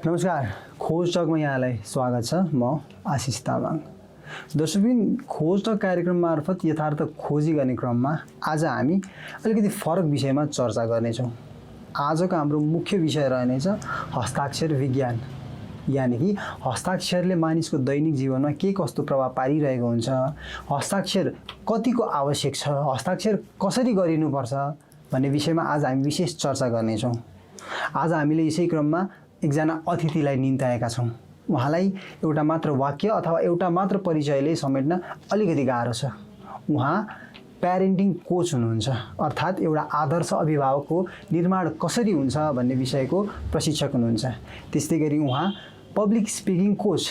नमस्कार, खोज टकमा यहाँलाई स्वागत छ। म आशिष तामाङ। दर्शकबिन, खोज टक कार्यक्रम मार्फत यथार्थ खोजी गर्ने क्रममा आज हामी अलिकति फरक विषयमा चर्चा गर्नेछौँ। आजको हाम्रो मुख्य विषय रहनेछ हस्ताक्षर विज्ञान, यानि कि हस्ताक्षरले मानिसको दैनिक जीवनमा के कस्तो प्रभाव पारिरहेको हुन्छ, हस्ताक्षर कतिको आवश्यक छ, हस्ताक्षर कसरी गरिनुपर्छ भन्ने विषयमा आज हामी विशेष चर्चा गर्नेछौँ। आज हामीले यसै क्रममा एकजना अतिथिलाई निम्ताएका छौँ। उहाँलाई एउटा मात्र वाक्य अथवा एउटा मात्र परिचयले समेट्न अलिकति गाह्रो छ। उहाँ प्यारेन्टिङ कोच हुनुहुन्छ, अर्थात् एउटा आदर्श अभिभावकको निर्माण कसरी हुन्छ भन्ने विषयको प्रशिक्षक हुनुहुन्छ। त्यस्तै गरी उहाँ पब्लिक स्पिकिङ कोच,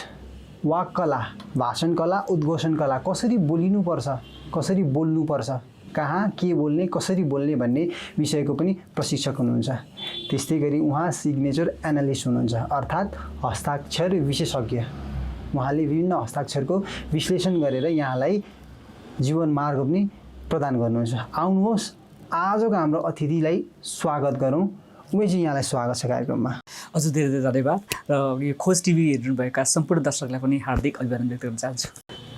वाक कला, भाषण कला, उद्घोषण कला, कसरी बोलिनुपर्छ, कसरी बोल्नुपर्छ, कहाँ के बोल्ने, कसरी बोल्ने भन्ने विषयको पनि प्रशिक्षक हुनुहुन्छ। त्यस्तै गरी उहाँ सिग्नेचर एनालिस्ट हुनुहुन्छ, अर्थात् हस्ताक्षर विशेषज्ञ। उहाँले विभिन्न हस्ताक्षरको विश्लेषण गरेर यहाँलाई जीवन मार्ग पनि प्रदान गर्नुहुन्छ। आउनुहोस् आजको हाम्रो अतिथिलाई स्वागत गरौँ। उमेशजी, यहाँलाई स्वागत छ कार्यक्रममा। हजुर, धेरै धेरै धन्यवाद। र यो खोज टिभी हेर्नुभएका सम्पूर्ण दर्शकलाई पनि हार्दिक अभिवादन व्यक्त गर्न चाहन्छु।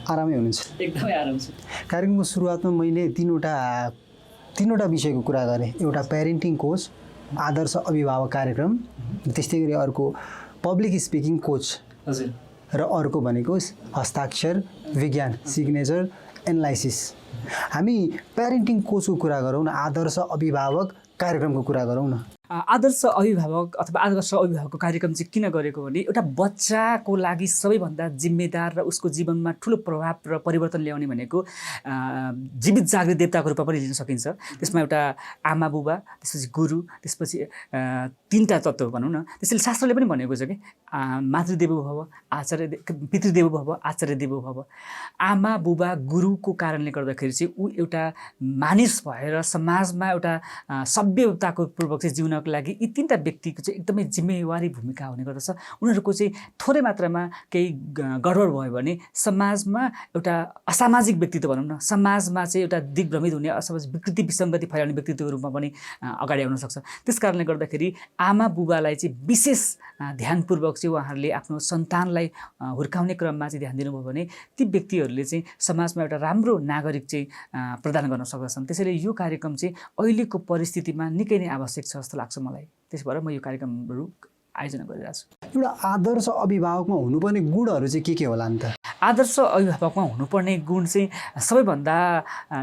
आरामै हुनुहुन्छ? एकदमै आराम छ। कार्यक्रमको सुरुवातमा मैले तीनवटा विषयको कुरा गरेँ। एउटा प्यारेन्टिङ कोच, आदर्श अभिभावक कार्यक्रम, त्यस्तै गरी अर्को पब्लिक स्पिकिङ कोच, हजुर, र अर्को भनेको हस्ताक्षर विज्ञान, सिग्नेचर एनालाइसिस। हामी प्यारेन्टिङ कोचको कुरा गरौँ न, आदर्श अभिभावक कार्यक्रमको कुरा गरौँ न। आदर्श अभिभावक अथवा आदर्श अभिभावकको कार्यक्रम चाहिँ किन गरेको भने एउटा बच्चाको लागि सबैभन्दा जिम्मेदार र उसको जीवनमा ठुलो प्रभाव र परिवर्तन ल्याउने भनेको जीवित जागृत देवताको रूपमा पनि लिन सकिन्छ। त्यसमा एउटा आमा बुबा, त्यसपछि गुरु, त्यसपछि तीनटा तत्त्व भनौँ न। त्यसैले शास्त्रले पनि भनेको छ कि मातृदेवो भव, पितृदेवो भव, आचार्य देवो भव। आमा बुबा गुरुको कारणले गर्दाखेरि चाहिँ ऊ एउटा मानिस भएर समाजमा एउटा सभ्यताको पूर्वक चाहिँ जिउन लागि यी तीनटा व्यक्तिको चाहिँ एकदमै जिम्मेवारी भूमिका हुने गर्दछ। उनीहरूको चाहिँ थोरै मात्रामा केही गडबड भयो भने समाजमा एउटा असामाजिक व्यक्तित्व भनौँ न, समाजमा चाहिँ एउटा दिग्भ्रमित हुने, असामाजिक विकृति विसङ्गति फैलाउने व्यक्तित्वको रूपमा पनि अगाडि आउन सक्छ। त्यस कारणले गर्दाखेरि आमा बुबालाई चाहिँ विशेष ध्यानपूर्वक चाहिँ उहाँहरूले आफ्नो सन्तानलाई हुर्काउने क्रममा चाहिँ ध्यान दिनुभयो भने ती व्यक्तिहरूले चाहिँ समाजमा एउटा राम्रो नागरिक चाहिँ प्रदान गर्न सक्दछन्। त्यसैले यो कार्यक्रम चाहिँ अहिलेको परिस्थितिमा निकै नै आवश्यक छ जस्तो लाग्छ मलाई। त्यस भएर म यो कार्यक्रमहरू आयोजना गरिरहेको छु। एउटा आदर्श अभिभावकमा हुनुपर्ने गुणहरू चाहिँ के होला नि त? आदर्श अभिभावकमा हुनुपर्ने गुण चाहिँ सबैभन्दा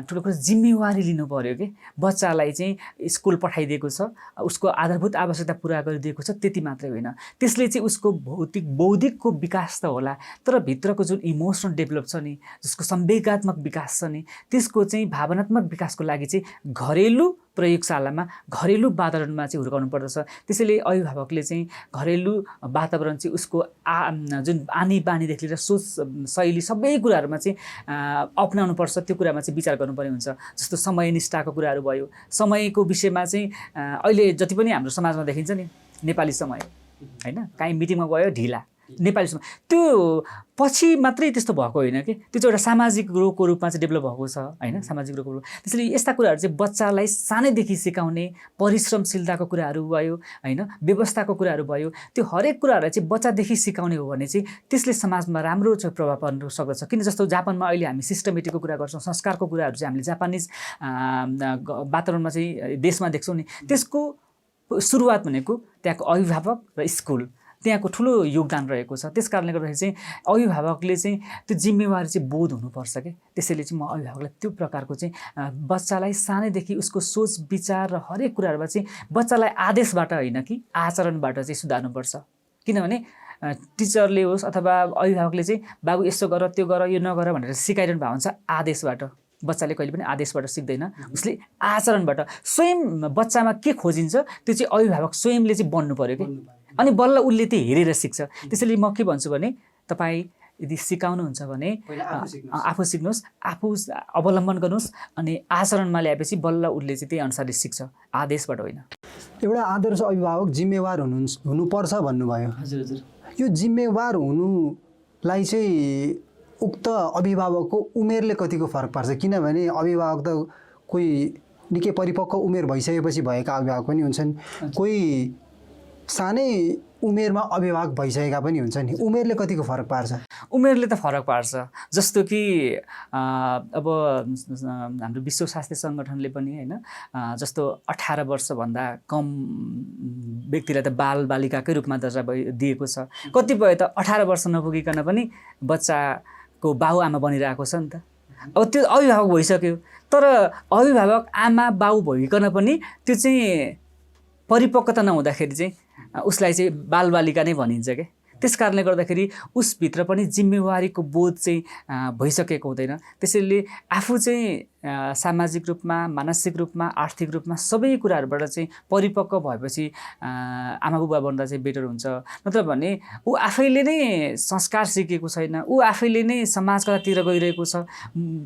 ठुलो कुरा जिम्मेवारी लिनु पऱ्यो कि बच्चालाई चाहिँ स्कुल पठाइदिएको छ, उसको आधारभूत आवश्यकता पुरा गरिदिएको छ, त्यति मात्रै होइन। त्यसले चाहिँ उसको बौद्धिकको विकास त होला, तर भित्रको जुन इमोसनल डेभलप छ नि, जसको संवेगात्मक विकास छ नि, त्यसको चाहिँ भावनात्मक विकासको लागि चाहिँ घरेलु प्रयोगशालामा, घरेलु वातावरणमा चाहिँ हुर्काउनु पर्दछ। त्यसैले अभिभावकले चाहिँ घरेलु वातावरण चाहिँ उसको जुन बानी बानीदेखि लिएर सोच शैली सबै कुराहरूमा चाहिँ अपनाउनुपर्छ। त्यो कुरामा चाहिँ विचार गर्नुपर्ने हुन्छ। जस्तो समय निष्ठाको कुराहरू भयो, समयको विषयमा चाहिँ अहिले जति पनि हाम्रो समाजमा देखिन्छ नि, नेपाली समय होइन, काहीँ मिटिङमा गयो ढिला, नेपाली समय, त्यो पछि मात्रै त्यस्तो भएको होइन कि, त्यो चाहिँ एउटा सामाजिक रोगको रूपमा चाहिँ डेभलप भएको छ होइन, सामाजिक रोगको रूप। त्यसैले यस्ता कुराहरू चाहिँ बच्चालाई सानैदेखि सिकाउने, परिश्रमशीलताको कुराहरू भयो होइन, व्यवस्थाको कुराहरू भयो, त्यो हरेक कुराहरूलाई चाहिँ बच्चादेखि सिकाउने हो भने चाहिँ त्यसले समाजमा राम्रो चाहिँ प्रभाव पर्न सक्दछ। किन जस्तो जापानमा अहिले हामी सिस्टमेटिकको कुरा गर्छौँ, संस्कारको कुराहरू चाहिँ हामीले जापानिज वातावरणमा चाहिँ देशमा देख्छौँ नि, त्यसको सुरुवात भनेको त्यहाँको अभिभावक र स्कुल, त्यहाँको ठुलो योगदान रहेको छ। त्यस कारणले गर्दाखेरि चाहिँ अभिभावकले चाहिँ त्यो जिम्मेवारी चाहिँ बोध हुनुपर्छ कि। त्यसैले चाहिँ म अभिभावकलाई त्यो प्रकारको चाहिँ बच्चालाई सानैदेखि उसको सोच विचार र हरेक कुराहरूमा चाहिँ बच्चालाई आदेशबाट होइन कि आचरणबाट चाहिँ सुधार्नुपर्छ। किनभने टिचरले होस् अथवा अभिभावकले चाहिँ बाबु यसो गर, त्यो गर, यो नगर भनेर सिकाइरहनु भएको हुन्छ आदेशबाट। बच्चाले कहिले पनि आदेशबाट सिक्दैन, उसले आचरणबाट। स्वयं बच्चामा के खोजिन्छ त्यो चाहिँ अभिभावक स्वयंले चाहिँ बन्नु पऱ्यो कि, अनि बल्ल उसले त्यो हेरेर सिक्छ। त्यसैले म के भन्छु भने तपाईँ यदि सिकाउनुहुन्छ भने आफू सिक्नुहोस्, आफू अवलम्बन गर्नुहोस्, अनि आचरणमा ल्याएपछि बल्ल उसले चाहिँ त्यही अनुसारले सिक्छ, आदेशबाट होइन। एउटा आदर्श अभिभावक जिम्मेवार हुनुपर्छ भन्नुभयो। हजुर हजुर। यो जिम्मेवार हुनुलाई चाहिँ उक्त अभिभावकको उमेरले कतिको फरक पार्छ? किनभने अभिभावक त कोही निकै परिपक्व उमेर भइसकेपछि भएका अभिभावक पनि हुन्छन्, कोही सानै उमेरमा अभिभावक भइसकेका पनि हुन्छ नि, उमेरले कतिको फरक पार्छ? उमेरले त फरक पार्छ। जस्तो कि अब हाम्रो विश्व स्वास्थ्य सङ्गठनले पनि होइन जस्तो 18 वर्षभन्दा कम व्यक्तिलाई त बालबालिकाकै रूपमा दर्जा दिएको छ। कतिपय त 18 वर्ष नपुगिकन पनि बच्चाको बाबुआमा बनिरहेको छ नि त। अब त्यो अभिभावक भइसक्यो, तर अभिभावक आमा बाउ भइकन पनि त्यो चाहिँ परिपक्वता नहुँदाखेरि चाहिँ उसलाई चाहिँ बालबालिका नै भनिन्छ क्या। त्यस कारणले गर्दाखेरि उसभित्र पनि जिम्मेवारीको बोध चाहिँ भइसकेको हुँदैन। त्यसैले आफू चाहिँ सामाजिक रूपमा, मानसिक रूपमा, आर्थिक रूपमा सबै कुराहरूबाट चाहिँ परिपक्व भएपछि आमा बुबा बन्दा चाहिँ बेटर हुन्छ। नत्र भने ऊ आफैले नै संस्कार सिकेको छैन, ऊ आफैले नै समाजकातिर गइरहेको छ।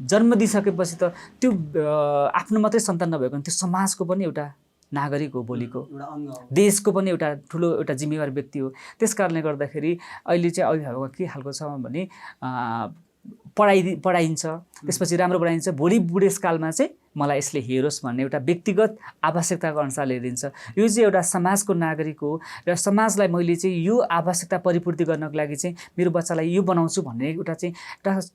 जन्म दिइसकेपछि त त्यो आफ्नो मात्रै सन्तान नभएको त्यो समाजको पनि एउटा नागरिक हो, भोलिको देशको पनि एउटा ठुलो एउटा जिम्मेवार व्यक्ति हो। त्यस कारणले गर्दाखेरि अहिले चाहिँ अभिभावक के खालको छ भने पढाइन्छ, त्यसपछि राम्रो पढाइन्छ, भोलि बुढेसकालमा चाहिँ मलाई यसले हेरोस् भन्ने एउटा व्यक्तिगत आवश्यकताको अनुसारले हेरिन्छ। यो चाहिँ एउटा समाजको नागरिक हो र समाजलाई मैले चाहिँ यो आवश्यकता परिपूर्ति गर्नको लागि चाहिँ मेरो बच्चालाई यो बनाउँछु भन्ने एउटा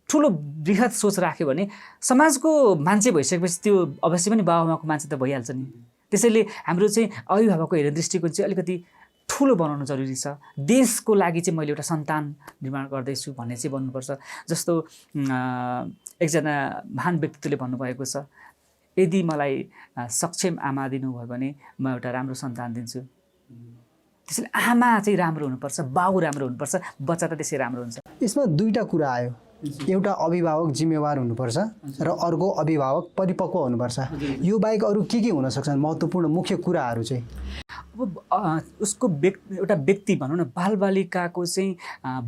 ठुलो बृहत सोच राख्यो भने समाजको मान्छे भइसकेपछि त्यो अवश्य पनि बाबुआमाको मान्छे त भइहाल्छ नि। त्यसैले हाम्रो चाहिँ अभिभावकको हेर्ने दृष्टिकोण चाहिँ अलिकति ठुलो बनाउनु जरुरी छ। देशको लागि चाहिँ मैले एउटा सन्तान निर्माण गर्दैछु भन्ने चाहिँ भन्नुपर्छ। जस्तो एकजना महान व्यक्तित्वले भन्नुभएको छ, यदि मलाई सक्षम आमा दिनुभयो भने म एउटा राम्रो सन्तान दिन्छु। त्यसैले आमा चाहिँ राम्रो हुनुपर्छ, बाउ राम्रो हुनुपर्छ, बच्चा त त्यसै राम्रो हुन्छ। यसमा दुईटा कुरा आयो, एउटा अभिभावक जिम्मेवार हुनुपर्छ र अर्को अभिभावक परिपक्व हुनुपर्छ। यो बाहेक अरू के हुन सक्छन् महत्त्वपूर्ण मुख्य कुराहरू चाहिँ? अब उसको एउटा व्यक्ति भनौँ न, बालबालिकाको चाहिँ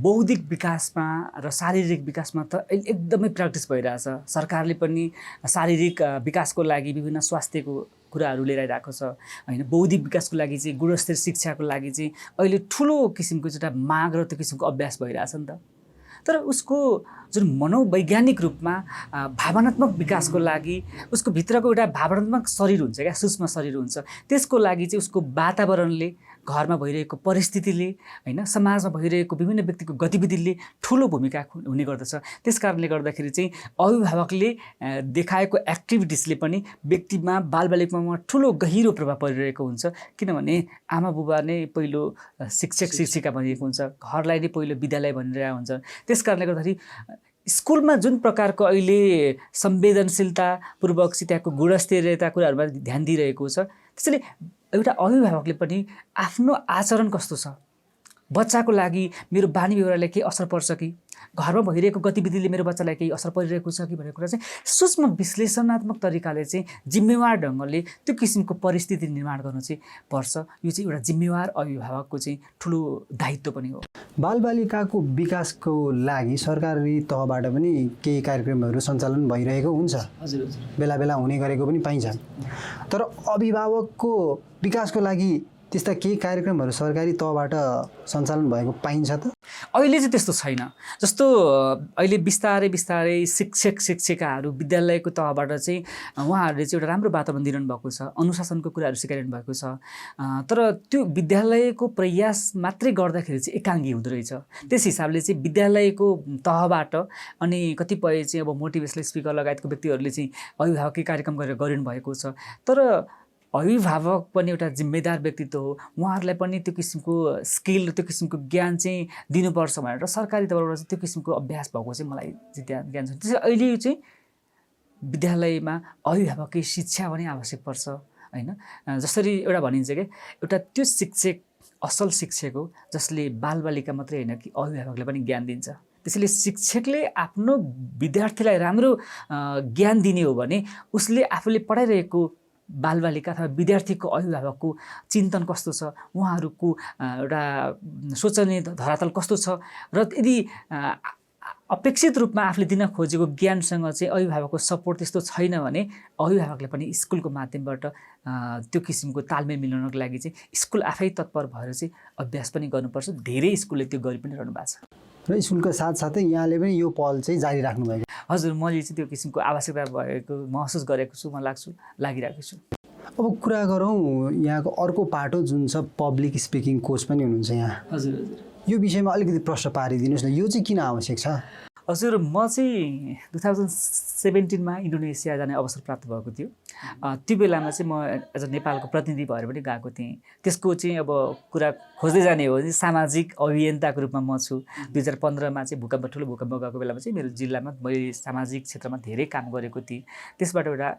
बौद्धिक विकासमा र शारीरिक विकासमा त एकदमै प्र्याक्टिस भइरहेछ। सरकारले पनि शारीरिक विकासको लागि विभिन्न स्वास्थ्यको कुराहरू लिएर आइरहेको छ होइन। बौद्धिक विकासको लागि चाहिँ गुणस्तरीय शिक्षाको लागि चाहिँ अहिले ठुलो किसिमको एउटा माग र त्यो किसिमको अभ्यास भइरहेछ नि त। तर उसको जुन मनोवैज्ञानिक रूपमा भावनात्मक विकासको लागि उसको भित्रको एउटा भावनात्मक शरीर हुन्छ क्या, सूक्ष्म शरीर हुन्छ। त्यसको लागि चाहिँ उसको वातावरणले, घरमा भइरहेको परिस्थितिले होइन, समाजमा भइरहेको विभिन्न व्यक्तिको गतिविधिले ठुलो भूमिका हुने गर्दछ। त्यस कारणले गर्दाखेरि चाहिँ अभिभावकले देखाएको एक्टिभिटिजले पनि व्यक्तिमा, बालबालिकामा ठुलो गहिरो प्रभाव परिरहेको हुन्छ। किनभने आमा बुबा नै पहिलो शिक्षक शिक्षिका भनिएको हुन्छ, घरलाई नै पहिलो विद्यालय भनिरहेको हुन्छ। त्यस कारणले गर्दाखेरि स्कुलमा जुन प्रकारको अहिले संवेदनशीलतापूर्वक त्यहाँको गुणस्तरीयता कुराहरूमा ध्यान दिइरहेको छ, त्यसैले एउटा अभिभावकले पनि आफ्नो आचरण कस्तो छ, बच्चाको लागि मेरो बानी व्यवहारले केही असर पर्छ कि, घरमा भइरहेको गतिविधिले मेरो बच्चालाई केही असर परिरहेको छ कि भन्ने कुरा चाहिँ सूक्ष्म विश्लेषणात्मक तरिकाले चाहिँ जिम्मेवार ढङ्गले त्यो किसिमको परिस्थिति निर्माण गर्नु चाहिँ पर्छ। यो चाहिँ एउटा जिम्मेवार अभिभावकको चाहिँ ठुलो दायित्व पनि हो। बालबालिकाको विकासको लागि सरकारी तहबाट पनि केही कार्यक्रमहरू सञ्चालन भइरहेको हुन्छ। हजुर, बेला बेला हुने गरेको पनि पाइन्छ। तर अभिभावकको विकासको लागि त्यस्ता केही कार्यक्रमहरू सरकारी तहबाट सञ्चालन भएको पाइन्छ त? अहिले चाहिँ त्यस्तो छैन। जस्तो अहिले बिस्तारै बिस्तारै शिक्षक शिक्षिकाहरू विद्यालयको तहबाट चाहिँ उहाँहरूले चाहिँ एउटा राम्रो वातावरण दिइरहनु भएको छ, अनुशासनको कुराहरू सिकाइरहनु भएको छ। तर त्यो विद्यालयको प्रयास मात्रै गर्दाखेरि चाहिँ एकाङ्गी हुँदो रहेछ। त्यस हिसाबले चाहिँ विद्यालयको तहबाट अनि कतिपय चाहिँ अब मोटिभेसनल स्पिकर लगायतको व्यक्तिहरूले चाहिँ अभिभावकीय कार्यक्रम गरेर गरिरहनु भएको छ। तर अभिभावक पनि एउटा जिम्मेदार व्यक्तित्व हो, उहाँहरूलाई पनि त्यो किसिमको स्किल, त्यो किसिमको ज्ञान चाहिँ दिनुपर्छ भनेर सरकारी तौरबाट चाहिँ त्यो किसिमको अभ्यास भएको चाहिँ मलाई चाहिँ ज्ञान छ। त्यसैले अहिले चाहिँ विद्यालयमा अभिभावकीय शिक्षा पनि आवश्यक पर्छ होइन। जसरी एउटा भनिन्छ कि एउटा त्यो शिक्षक असल शिक्षक हो जसले बालबालिका मात्रै होइन कि अभिभावकले पनि ज्ञान दिन्छ। त्यसैले शिक्षकले आफ्नो विद्यार्थीलाई राम्रो ज्ञान दिने हो भने उसले आफूले पढाइरहेको बालबालिका अथवा विद्यार्थीको अभिभावकको चिन्तन कस्तो छ, उहाँहरूको एउटा सोचनीय धरातल कस्तो छ र यदि अपेक्षित रूपमा आफूले दिन खोजेको ज्ञानसँग चाहिँ अभिभावकको सपोर्ट त्यस्तो छैन भने अभिभावकले पनि स्कुलको माध्यमबाट त्यो किसिमको तालमेल मिलाउनको लागि चाहिँ स्कुल आफै तत्पर भएर चाहिँ अभ्यास पनि गर्नुपर्छ। धेरै स्कुलले त्यो गरि पनि रहनु भएको छ र स्कुलको साथसाथै यहाँले पनि यो पहल चाहिँ जारी राख्नुभएको? हजुर, मैले चाहिँ त्यो किसिमको आवश्यकता भएको महसुस गरेको छु, म लागिरहेको छु। अब कुरा गरौँ यहाँको अर्को पाटो जुन छ पब्लिक स्पिकिङ कोच पनि हुनुहुन्छ यहाँ। हजुर हजुर। यो विषयमा अलिकति प्रश्न पारिदिनुहोस् न, यो चाहिँ किन आवश्यक छ? हजुर, म चाहिँ 2017मा इन्डोनेसिया जाने अवसर प्राप्त भएको थियो। त्यो बेलामा चाहिँ म एज अ नेपालको प्रतिनिधि भएर पनि गएको थिएँ। त्यसको चाहिँ अब कुरा खोज्दै जाने हो भने सामाजिक अभियन्ताको रूपमा म छु। 2015मा चाहिँ ठुलो भूकम्प गएको बेलामा चाहिँ मेरो जिल्लामा मैले सामाजिक क्षेत्रमा धेरै काम गरेको थिएँ। त्यसबाट एउटा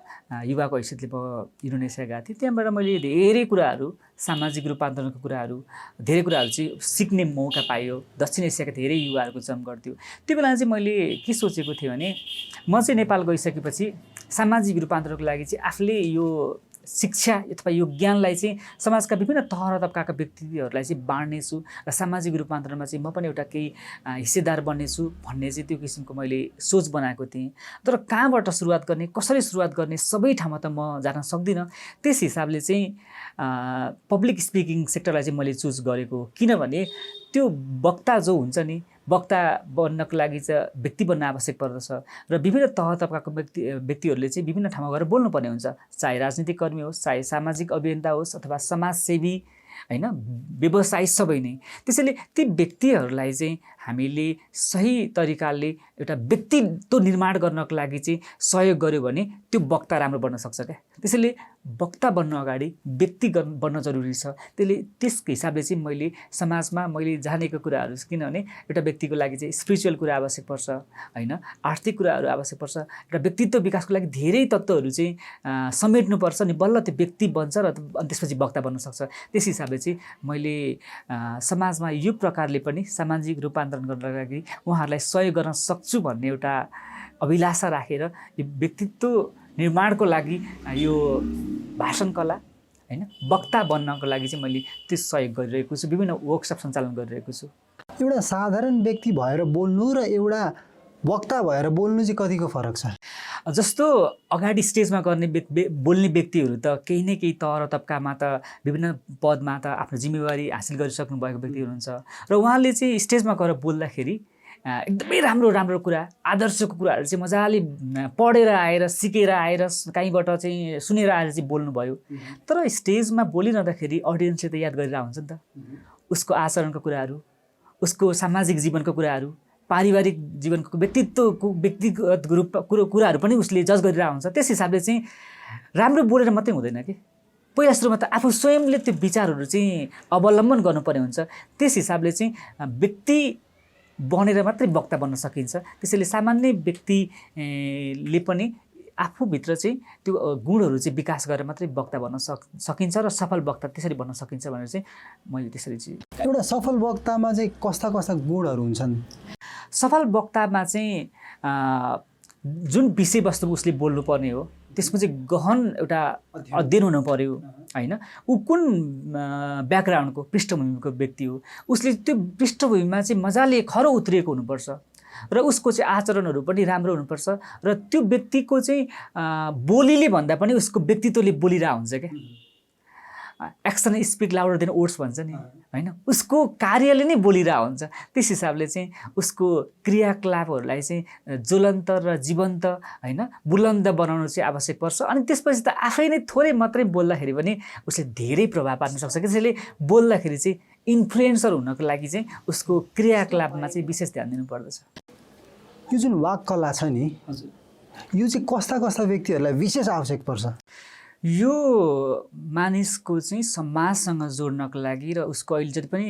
युवाको हैसियतले म इन्डोनेसिया गएको थिएँ। त्यहाँबाट मैले धेरै कुराहरू, सामाजिक रूपान्तरणको कुराहरू, धेरै कुराहरू चाहिँ सिक्ने मौका पायो। दक्षिण एसियाका धेरै युवाहरूको जम गर्थ्यो। त्यो बेला चाहिँ मैले के सोचेको थिएँ भने म चाहिँ नेपाल गइसकेपछि सामाजिक रूपान्तरणको लागि चाहिँ आफूले यो शिक्षा अथवा यो ज्ञानलाई चाहिँ समाजका विभिन्न तह र तबकाका व्यक्तिहरूलाई चाहिँ बाँड्नेछु र सामाजिक रूपान्तरणमा चाहिँ म पनि एउटा केही हिस्सेदार बन्नेछु भन्ने चाहिँ त्यो किसिमको मैले सोच बनाएको थिएँ। तर कहाँबाट सुरुवात गर्ने, कसरी सुरुवात गर्ने, सबै ठाउँमा त म जान सक्दिनँ। त्यस हिसाबले चाहिँ पब्लिक स्पिकिङ सेक्टरलाई चाहिँ मैले चुज गरेको। किनभने त्यो वक्ता जो हुन्छ नि, वक्ता बन्नको लागि चाहिँ व्यक्ति बन्न आवश्यक पर्दछ र विभिन्न तह तबकाको व्यक्तिहरूले चाहिँ विभिन्न ठाउँमा गएर बोल्नुपर्ने हुन्छ। चाहे राजनीतिक कर्मी होस्, चाहे सामाजिक अभियन्ता होस् अथवा समाजसेवी, हैन, व्यवसायी, सबै नै। त्यसैले ती व्यक्तिहरूलाई चाहिँ हामीले सही तरिकाले एउटा व्यक्तित्व निर्माण गर्नको लागि चाहिँ सहयोग गर्यो भने त्यो वक्ता राम्रो बन्न सक्छ क्या। त्यसैले वक्ता बन्न अगाडि व्यक्ति बन्न जरुरी छ। त्यस हिसाबले चाहिँ मैले समाजमा मैले जानेको कुराहरू, किनभने एउटा व्यक्तिको लागि चाहिँ स्पिरिचुअल कुरा आवश्यक पर्छ, हैन, आर्थिक कुराहरू आवश्यक पर्छ, एउटा व्यक्तित्व विकासको लागि धेरै तत्त्वहरू चाहिँ समेट्नुपर्छ नि, बल्ल त्यो व्यक्ति बन्छ र त्यसपछि वक्ता बन्न सक्छ। त्यस हिसाबले चाहिँ मैले समाजमा यो प्रकारले पनि सामाजिक रूपान्तरण गर्नको लागि उहाँहरूलाई सहयोग गर्न सक्छु भन्ने एउटा अभिलाषा राखेर यो व्यक्तित्व निर्माणको लागि यो भाषण कला, हैन, वक्ता बन्नको लागि चाहिँ मैले त्यो सहयोग गरिरहेको छु। विभिन्न वर्कसप सञ्चालन गरिरहेको छु। एउटा साधारण व्यक्ति भएर बोल्नु र एउटा वक्ता भएर बोल्नु चाहिँ कतिको फरक छ? जस्तो अगाडि स्टेजमा गर्ने बोल्ने व्यक्तिहरू त केही न केही तह र तबकामा त विभिन्न पदमा त आफ्नो जिम्मेवारी हासिल गरिसक्नु भएको व्यक्ति हुनुहुन्छ र उहाँले चाहिँ स्टेजमा गएर बोल्दाखेरि एकदमै राम्रो राम्रो कुरा, आदर्शको कुराहरू चाहिँ मजाले पढेर आएर, सिकेर आएर, कहीँबाट चाहिँ सुनेर आएर चाहिँ बोल्नुभयो। तर स्टेजमा बोलिरहँदाखेरि अडियन्सले त याद गरिरहेको हुन्छ नि त उसको आचरणको कुराहरू, उसको सामाजिक जीवनको कुराहरू, पारिवारिक जीवनको व्यक्तिगत कुराहरू पनि उसले जज गरिरहेको हुन्छ। त्यस हिसाबले चाहिँ राम्रो बोलेर मात्रै हुँदैन कि, पहिला सुरुमा त आफू स्वयंले त्यो विचारहरू चाहिँ अवलम्बन गर्नुपर्ने हुन्छ। त्यस हिसाबले चाहिँ व्यक्ति बनेर मात्रै वक्ता बन्न सकिन्छ। त्यसैले सामान्य व्यक्तिले पनि आफूभित्र चाहिँ त्यो गुणहरू चाहिँ विकास गरेर मात्रै वक्ता बन्न सकिन्छ र सफल वक्ता त्यसरी बन्न सकिन्छ भनेर चाहिँ मैले त्यसरी चाहिँ। एउटा सफल वक्तामा चाहिँ कस्ता कस्ता गुणहरू हुन्छन्? सफल वक्तामा चाहिँ जुन विषयवस्तु उसले बोल्नुपर्ने हो त्यसमा चाहिँ गहन एउटा अध्ययन हुनु पर्यो, हैन। ऊ कुन ब्याकग्राउन्डको, पृष्ठभूमिको व्यक्ति हो, उसले त्यो पृष्ठभूमिमा चाहिँ मजाले खरो उत्रिएको हुनुपर्छ र उसको चाहिँ आचरणहरू पनि राम्रो हुनुपर्छ र त्यो व्यक्तिको चाहिँ बोलीले भन्दा पनि उसको व्यक्तित्वले बोलिरहेको हुन्छ क्या। Action speak louder than words भन्छ नि, हैन, उसको कार्यले नै बोलिरहेको हुन्छ। त्यस हिसाबले चाहिँ उसको क्रियाकलापहरूलाई चाहिँ ज्वलन्त र जीवन्त, हैन, बुलन्द बनाउनु चाहिँ आवश्यक पर्छ। अनि त्यसपछि त आफै नै थोरै मात्रै बोल्दाखेरि पनि उसले धेरै प्रभाव पार्न सक्छ। त्यसैले बोल्दाखेरि चाहिँ इन्फ्लुएन्सर हुनको लागि चाहिँ उसको क्रियाकलापमा चाहिँ विशेष ध्यान दिनुपर्दछ। यो जुन वाक कला छ नि, यो चाहिँ कस्ता कस्ता व्यक्तिहरूलाई विशेष आवश्यक पर्छ? यो मानिसको चाहिँ समाजसँग जोड्नको लागि र उसको अहिले जति पनि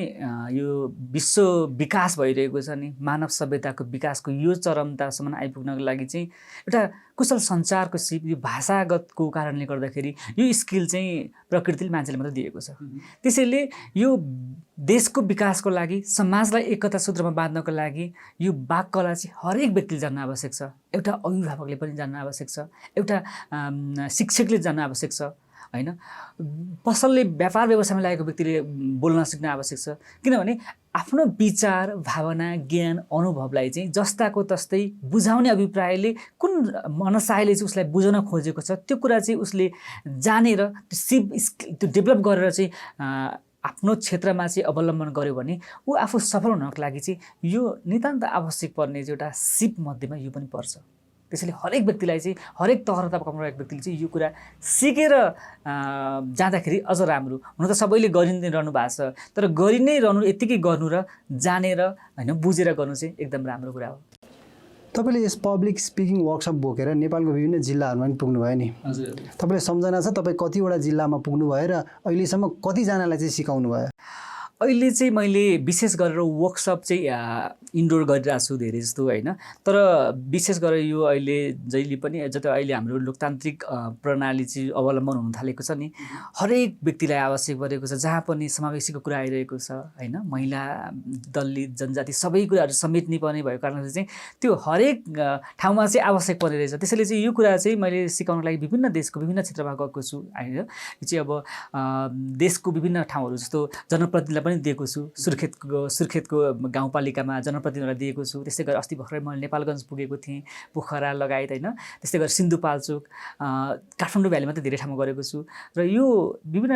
यो विश्व विकास भइरहेको छ नि, मानव सभ्यताको विकासको यो चरमतासम्म आइपुग्नको लागि चाहिँ एउटा कुशल सञ्चारको सिप, यो भाषागतको कारणले गर्दाखेरि यो स्किल चाहिँ प्रकृतिले मान्छेले मात्रै दिएको छ। त्यसैले यो देशको विकासको लागि, समाजलाई एकता सूत्रमा बाँध्नको लागि यो वाक कला चाहिँ हरेक व्यक्तिले जान्न आवश्यक छ। एउटा अभिभावकले पनि जान्न आवश्यक छ, एउटा शिक्षकले जान्न आवश्यक छ, हैन, पसलले व्यापार व्यवसायमा लागेको व्यक्तिले बोल्न सिक्न आवश्यक छ। किनभने आफ्नो विचार, भावना, ज्ञान, अनुभवलाई चाहिँ जस्ताको तस्तै बुझाउने अभिप्रायले कुन मनसायले चाहिँ उसलाई बुझाउन खोजेको छ त्यो कुरा चाहिँ उसले जानेर त्यो डेभलप गरेर चाहिँ आफ्नो क्षेत्रमा चाहिँ अवलम्बन गर्यो भने ऊ आफू सफल हुनको लागि चाहिँ यो नितान्त आवश्यक पर्ने चाहिँ एउटा सिप मध्येमा यो पनि पर्छ। त्यसैले हरेक व्यक्तिलाई चाहिँ हरेक तहरतामा रहेको व्यक्तिले चाहिँ यो कुरा सिकेर जाँदाखेरि अझ राम्रो। हुन त सबैले गरि नै रहनु भएको छ, तर गरि नै रहनु यत्तिकै गर्नु र जानेर होइन बुझेर गर्नु चाहिँ एकदम राम्रो कुरा हो। तपाईँले यस पब्लिक स्पिकिङ वर्कसप बोकेर नेपालको विभिन्न जिल्लाहरूमा पनि पुग्नुभयो नि। तपाईँलाई सम्झना छ तपाईँ कतिवटा जिल्लामा पुग्नुभयो र अहिलेसम्म कतिजनालाई चाहिँ सिकाउनु भयो? अहिले चाहिँ मैले विशेष गरेर वर्कसप चाहिँ इन्डोर गरिरहेको छु धेरै जस्तो होइन, तर विशेष गरेर यो अहिले जहिले पनि जति अहिले हाम्रो लोकतान्त्रिक प्रणाली चाहिँ अवलम्बन हुन थालेको छ नि, हरेक व्यक्तिलाई आवश्यक परेको छ। जहाँ पनि समावेशीको कुरा आइरहेको छ होइन, महिला दलित जनजाति सबै कुराहरू समेट्ने पर्ने भएको कारणले चाहिँ त्यो हरेक ठाउँमा चाहिँ आवश्यक पर्ने रहेछ। त्यसैले चाहिँ यो कुरा चाहिँ मैले सिकाउनको लागि विभिन्न देशको विभिन्न क्षेत्रमा गएको छु होइन। यो चाहिँ अब देशको विभिन्न ठाउँहरू जस्तो जनप्रतिनिधिलाई पनि दिएको छु। सुर्खेतको गाउँपालिकामा जनप्रतिनिधिलाई दिएको छु। त्यस्तै गरेर अस्ति भर्खरै मैले नेपालगञ्ज पुगेको थिएँ, पोखरा लगायत होइन। त्यस्तै गरेर सिन्धुपाल्चोक, काठमाडौँ भ्यालीमा त धेरै ठाउँमा गरेको छु। र यो विभिन्न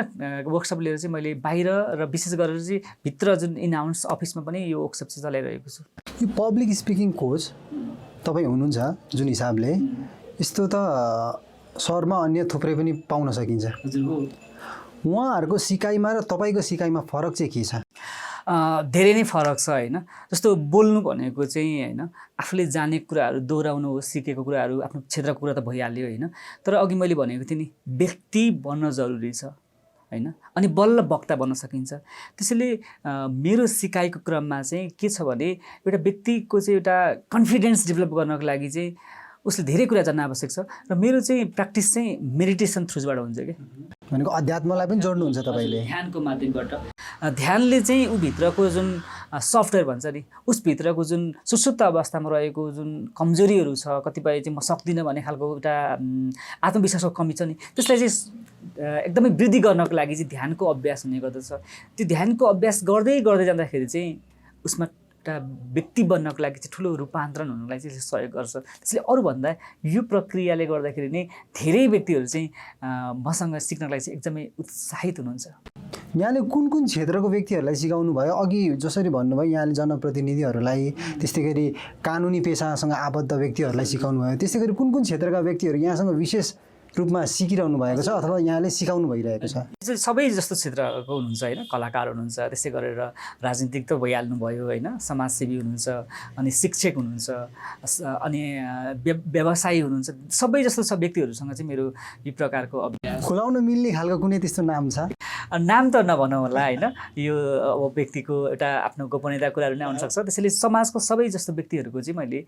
वर्कसप लिएर चाहिँ मैले बाहिर र विशेष गरेर चाहिँ भित्र जुन इन हाउस अफिसमा पनि यो वर्कसप चाहिँ चलाइरहेको छु। यो पब्लिक स्पिकिङ कोच तपाईँ हुनुहुन्छ जुन हिसाबले, यस्तो त सहरमा अन्य थुप्रै पनि पाउन सकिन्छ। उहाँहरूको सिकाइमा र तपाईँको सिकाइमा फरक चाहिँ के छ? धेरै नै फरक छ होइन। जस्तो बोल्नु भनेको चाहिँ होइन आफूले जानेको कुराहरू दोहोऱ्याउनु हो, सिकेको कुराहरू आफ्नो क्षेत्रको कुरा त भइहाल्यो होइन, तर अघि मैले भनेको थिएँ नि व्यक्ति बन्न जरुरी छ होइन, अनि बल्ल वक्ता बन्न सकिन्छ। त्यसैले मेरो सिकाइको क्रममा चाहिँ के छ भने एउटा व्यक्तिको चाहिँ एउटा कन्फिडेन्स डेभलप गर्नको लागि चाहिँ उसले धेरै कुरा जान्न आवश्यक छ। र मेरो चाहिँ प्र्याक्टिस चाहिँ मेडिटेसन थ्रुबाट हुन्छ कि, भनेको अध्यात्मलाई पनि जोड्नुहुन्छ तपाईँले? ध्यानको माध्यमबाट। ध्यानले चाहिँ भित्रको जुन सफ्टवेयर भन्छ नि, उसभित्रको जुन सुसुप्त अवस्थामा रहेको जुन कमजोरीहरू छ, कतिपय चाहिँ म सक्दिनँ भन्ने खालको एउटा आत्मविश्वासको कमी छ नि, त्यसलाई चाहिँ एकदमै वृद्धि गर्नको लागि चाहिँ ध्यानको अभ्यास हुने गर्दछ। त्यो ध्यानको अभ्यास गर्दै गर्दै जाँदाखेरि चाहिँ उसमा एउटा व्यक्ति बन्नको लागि चाहिँ ठुलो रूपान्तरण हुनको लागि चाहिँ सहयोग गर्छ। त्यसले अरूभन्दा यो प्रक्रियाले गर्दाखेरि नै धेरै व्यक्तिहरू चाहिँ मसँग सिक्नको लागि चाहिँ एकदमै उत्साहित हुनुहुन्छ। यहाँले कुन कुन क्षेत्रको व्यक्तिहरूलाई सिकाउनु भयो? अघि जसरी भन्नुभयो यहाँले जनप्रतिनिधिहरूलाई, त्यस्तै गरी कानुनी पेसासँग आबद्ध व्यक्तिहरूलाई सिकाउनु भयो, त्यस्तै गरी कुन कुन क्षेत्रका व्यक्तिहरू यहाँसँग विशेष रूपमा सिकिरहनु भएको छ अथवा यहाँले सिकाउनु भइरहेको छ? सबै जस्तो क्षेत्रको हुनुहुन्छ होइन, कलाकार हुनुहुन्छ, त्यस्तै गरेर राजनीतिक त भइहाल्नु भयो होइन, समाजसेवी हुनुहुन्छ, अनि शिक्षक हुनुहुन्छ, अनि व्यवसायी हुनुहुन्छ। सबै जस्तो सब व्यक्तिहरूसँग चाहिँ मेरो यो प्रकारको अभ्यास। खुलाउन मिल्ने खालको कुनै त्यस्तो नाम छ? नाम त नभनौँ होला होइन, यो अब व्यक्तिको एउटा आफ्नो गोपनीयता कुराहरू नै आउनसक्छ। त्यसैले समाजको सबै जस्तो व्यक्तिहरूको चाहिँ मैले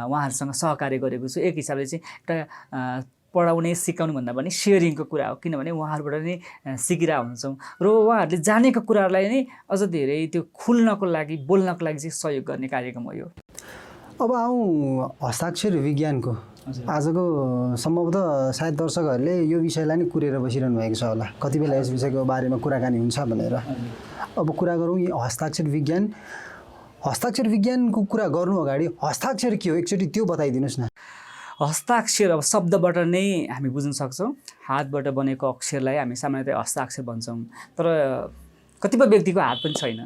उहाँहरूसँग सहकार्य गरेको छु। एक हिसाबले चाहिँ एउटा पढाउने सिकाउनु भन्दा पनि सेयरिङको कुरा हो, किनभने उहाँहरूबाट नै सिकिरहेको हुन्छौँ र उहाँहरूले जानेको कुराहरूलाई नै अझ धेरै त्यो खुल्नको लागि बोल्नको लागि चाहिँ सहयोग गर्ने कार्यक्रम हो यो। अब आउँ हस्ताक्षर विज्ञानको। आजको सम्भवतः सायद दर्शकहरूले यो विषयलाई नै कुरेर बसिरहनु भएको छ होला, कति बेला यस विषयको बारेमा कुराकानी हुन्छ भनेर। अब कुरा गरौँ यो हस्ताक्षर विज्ञान। हस्ताक्षर विज्ञानको कुरा गर्नु अगाडि हस्ताक्षर के हो एकचोटि त्यो बताइदिनुहोस् न। हस्ताक्षर अब शब्दबाट नै हामी बुझ्न सक्छौँ। हातबाट बनेको अक्षरलाई हामी सामान्यतया हस्ताक्षर भन्छौँ, तर कतिपय व्यक्तिको हात पनि छैन,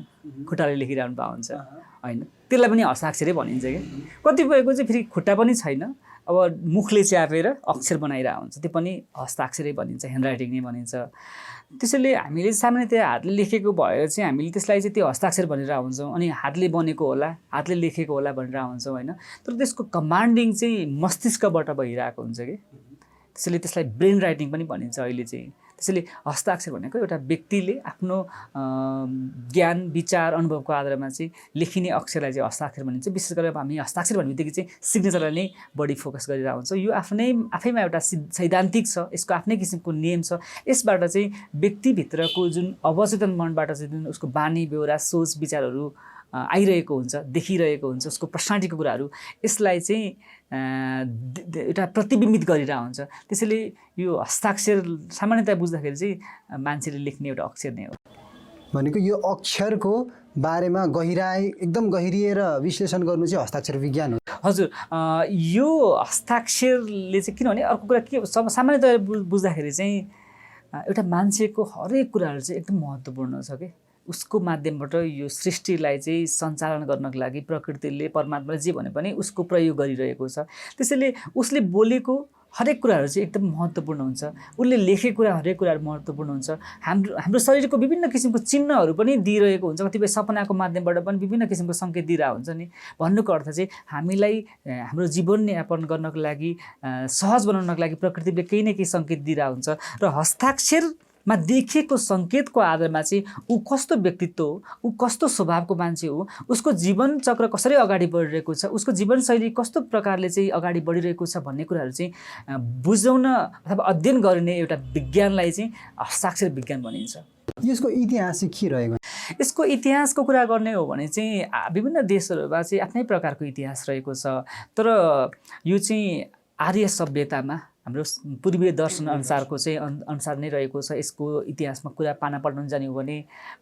खुट्टाले लेखिरहनु पाउँछ होइन, त्यसलाई पनि हस्ताक्षरै भनिन्छ कि। कतिपयको चाहिँ फेरि खुट्टा पनि छैन, अब मुखले च्यापेर अक्षर बनाइरहेको हुन्छ, त्यो पनि हस्ताक्षरै भनिन्छ, ह्यान्डराइटिङ नै भनिन्छ। त्यसैले हामीले सामान्यतया हातले लेखेको भएर चाहिँ हामीले त्यसलाई चाहिँ त्यो हस्ताक्षर भनेर हुन्छौँ, अनि हातले बनेको होला, हातले लेखेको होला भनेर हुन्छौँ होइन। तर त्यसको कमान्डिङ चाहिँ मस्तिष्कबाट भइरहेको हुन्छ कि, त्यसैले त्यसलाई ब्रेन राइटिङ पनि भनिन्छ अहिले चाहिँ। त्यसैले हस्ताक्षर भनेको एउटा व्यक्तिले आफ्नो ज्ञान विचार अनुभवको आधारमा चाहिँ लेखिने अक्षरलाई चाहिँ हस्ताक्षर भनिन्छ। विशेष गरेर हामी हस्ताक्षर भन्ने बित्तिकै चाहिँ सिग्नेचरलाई नै बढी फोकस गरिरहेको हुन्छ। यो आफैमा एउटा सैद्धान्तिक छ, यसको आफ्नै किसिमको नियम छ। यसबाट चाहिँ व्यक्तिभित्रको जुन अवचेतन मनबाट चाहिँ जुन उसको बानी बेहोरा सोच विचारहरू आइरहेको हुन्छ, देखिरहेको हुन्छ, उसको पर्सनालिटीको कुराहरू, यसलाई चाहिँ एउटा प्रतिबिम्बित गरिरहेको हुन्छ। त्यसैले यो हस्ताक्षर सामान्यतया बुझ्दाखेरि चाहिँ मान्छेले लेख्ने एउटा अक्षर नै हो। भनेको यो अक्षरको बारेमा एकदम गहिरिएर विश्लेषण गर्नु चाहिँ हस्ताक्षर विज्ञान हो। हजुर, यो हस्ताक्षरले चाहिँ किनभने अर्को कुरा के सामान्यतया बुझ्दाखेरि चाहिँ एउटा मान्छेको हरेक कुराहरू चाहिँ एकदम महत्त्वपूर्ण छ कि। उसको माध्यमबाट यो सृष्टिलाई चाहिँ सञ्चालन गर्नको लागि प्रकृतिले परमात्माले जे भने पनि उसको प्रयोग गरिरहेको छ। त्यसैले उसले बोलेको हरेक कुराहरू चाहिँ एकदम महत्त्वपूर्ण हुन्छ, उसले लेखेको कुरा हरेक कुराहरू महत्त्वपूर्ण हुन्छ। हाम्रो शरीरको विभिन्न किसिमको चिन्हहरू पनि दिइरहेको हुन्छ, कतिपय सपनाको माध्यमबाट पनि विभिन्न किसिमको सङ्केत दिइरहेको हुन्छ नि। भन्नुको अर्थ चाहिँ हामीलाई हाम्रो जीवनयापन गर्नको लागि सहज बनाउनको लागि प्रकृतिले केही न केही सङ्केत दिइरहेको हुन्छ र हस्ताक्षरमा देखिएको सङ्केतको आधारमा चाहिँ ऊ कस्तो व्यक्तित्व हो, ऊ कस्तो स्वभावको मान्छे हो, उसको जीवन चक्र कसरी अगाडि बढिरहेको छ, उसको जीवनशैली कस्तो प्रकारले चाहिँ अगाडि बढिरहेको छ भन्ने कुराहरू चाहिँ बुझाउन अथवा अध्ययन गरिने एउटा विज्ञानलाई चाहिँ हस्ताक्षर विज्ञान भनिन्छ। यसको इतिहास चाहिँ के रहेको? यसको इतिहासको कुरा गर्ने हो भने चाहिँ विभिन्न देशहरूमा चाहिँ आफ्नै प्रकारको इतिहास रहेको छ। तर यो चाहिँ आर्य सभ्यतामा हाम्रो पूर्वीय दर्शन अनुसारको चाहिँ अनुसार नै रहेको छ। यसको इतिहासमा कुरा पाना पल्टाउन जाने हो भने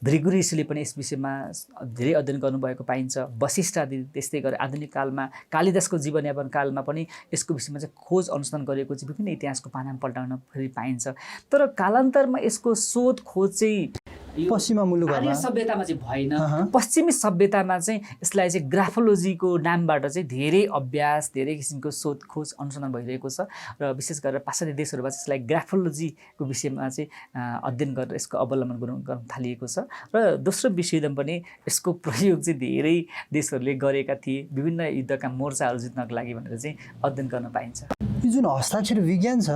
भृगु ऋषिले पनि यस विषयमा धेरै अध्ययन गर्नुभएको पाइन्छ। वशिष्ठ आदि त्यस्तै गरे आधुनिक कालमा कालिदासको जीवनयापन कालमा पनि यसको विषयमा चाहिँ खोज अनुसन्धान गरेको चाहिँ विभिन्न इतिहासको पाना पल्टाउन फेरि पाइन्छ। तर कालान्तरमा यसको शोध खोज चाहिँ पश्चिमा मुलुकमा आर्य सभ्यतामा चाहिँ भएन। पश्चिमी सभ्यतामा चाहिँ यसलाई चाहिँ ग्राफोलोजीको नामबाट चाहिँ धेरै अभ्यास, धेरै किसिमको शोध खोज अनुसन्धान भइरहेको छ र विशेष गरेर पाश्चात्य देशहरूमा चाहिँ यसलाई ग्राफोलोजीको विषयमा चाहिँ अध्ययन गरेर यसको अवलम्बन गर्न थालिएको छ। र दोस्रो विश्वयुद्धमा पनि यसको प्रयोग चाहिँ धेरै देशहरूले गरेका थिए विभिन्न युद्धका मोर्चाहरू जित्नको लागि भनेर चाहिँ अध्ययन गर्न पाइन्छ। यो जुन हस्ताक्षर विज्ञान छ,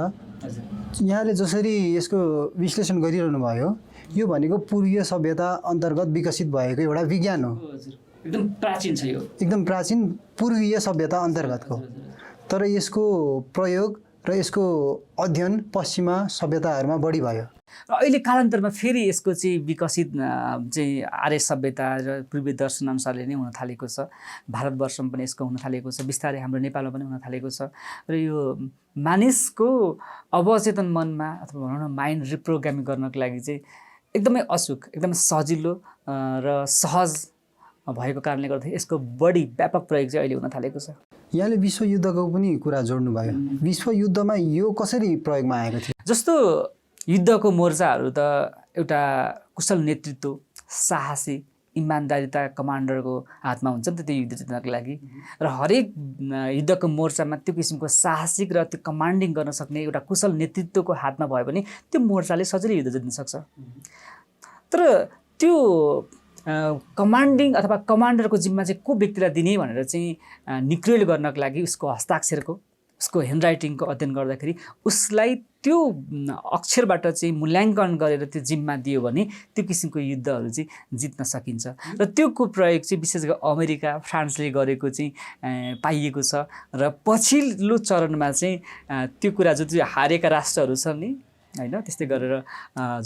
यहाँले जसरी यसको विश्लेषण गरिरहनु भयो, यो भनेको पूर्वीय सभ्यता अन्तर्गत विकसित भएको एउटा विज्ञान हो। एकदम प्राचीन छ यो, एकदम प्राचीन पूर्वीय सभ्यता अन्तर्गतको। तर यसको प्रयोग र यसको अध्ययन पश्चिमा सभ्यताहरूमा बढी भयो र अहिले कालान्तरमा फेरि यसको चाहिँ विकसित चाहिँ आर्य सभ्यता र पूर्वीय दर्शन अनुसारले नै हुन थालेको छ। भारतवर्षमा पनि यसको हुन थालेको छ, बिस्तारै हाम्रो नेपालमा पनि हुन थालेको छ। र यो मानिसको अवचेतन मनमा अथवा भनौँ न माइन्ड रिप्रोग्रामिङ गर्नको लागि चाहिँ एकदमै अचुक, एकदमै सजिलो र सहज भएको कारणले गर्दा यसको बढी व्यापक प्रयोग चाहिँ अहिले हुन थालेको छ। यहाँले विश्वयुद्धको पनि कुरा जोड्नु भयो। विश्वयुद्धमा यो कसरी प्रयोगमा आएको थियो? जस्तो युद्धको मोर्चाहरू त एउटा कुशल नेतृत्व, साहसी, इमान्दारिता कमान्डरको हातमा हुन्छ नि त त्यो युद्ध जित्नको लागि। र हरेक युद्धको मोर्चामा त्यो किसिमको साहसिक र त्यो कमान्डिङ गर्न सक्ने एउटा कुशल नेतृत्वको हातमा भयो भने त्यो मोर्चाले सजिलै युद्ध जित्न सक्छ। तर त्यो कमान्डिङ अथवा कमान्डरको जिम्मा चाहिँ को व्यक्तिलाई दिने भनेर चाहिँ निक्रियल गर्नको लागि उसको हस्ताक्षरको, उसको ह्यान्डराइटिङको अध्ययन गर्दाखेरि उसलाई त्यो अक्षरबाट चाहिँ मूल्याङ्कन गरेर त्यो जिम्मा दियो भने त्यो किसिमको युद्धहरू चाहिँ जित्न सकिन्छ। र त्योको प्रयोग चाहिँ विशेष गरी अमेरिका, फ्रान्सले गरेको चाहिँ पाइएको छ। र पछिल्लो चरणमा चाहिँ त्यो कुरा जो चाहिँ हारेका राष्ट्रहरू छन् नि होइन, त्यस्तै गरेर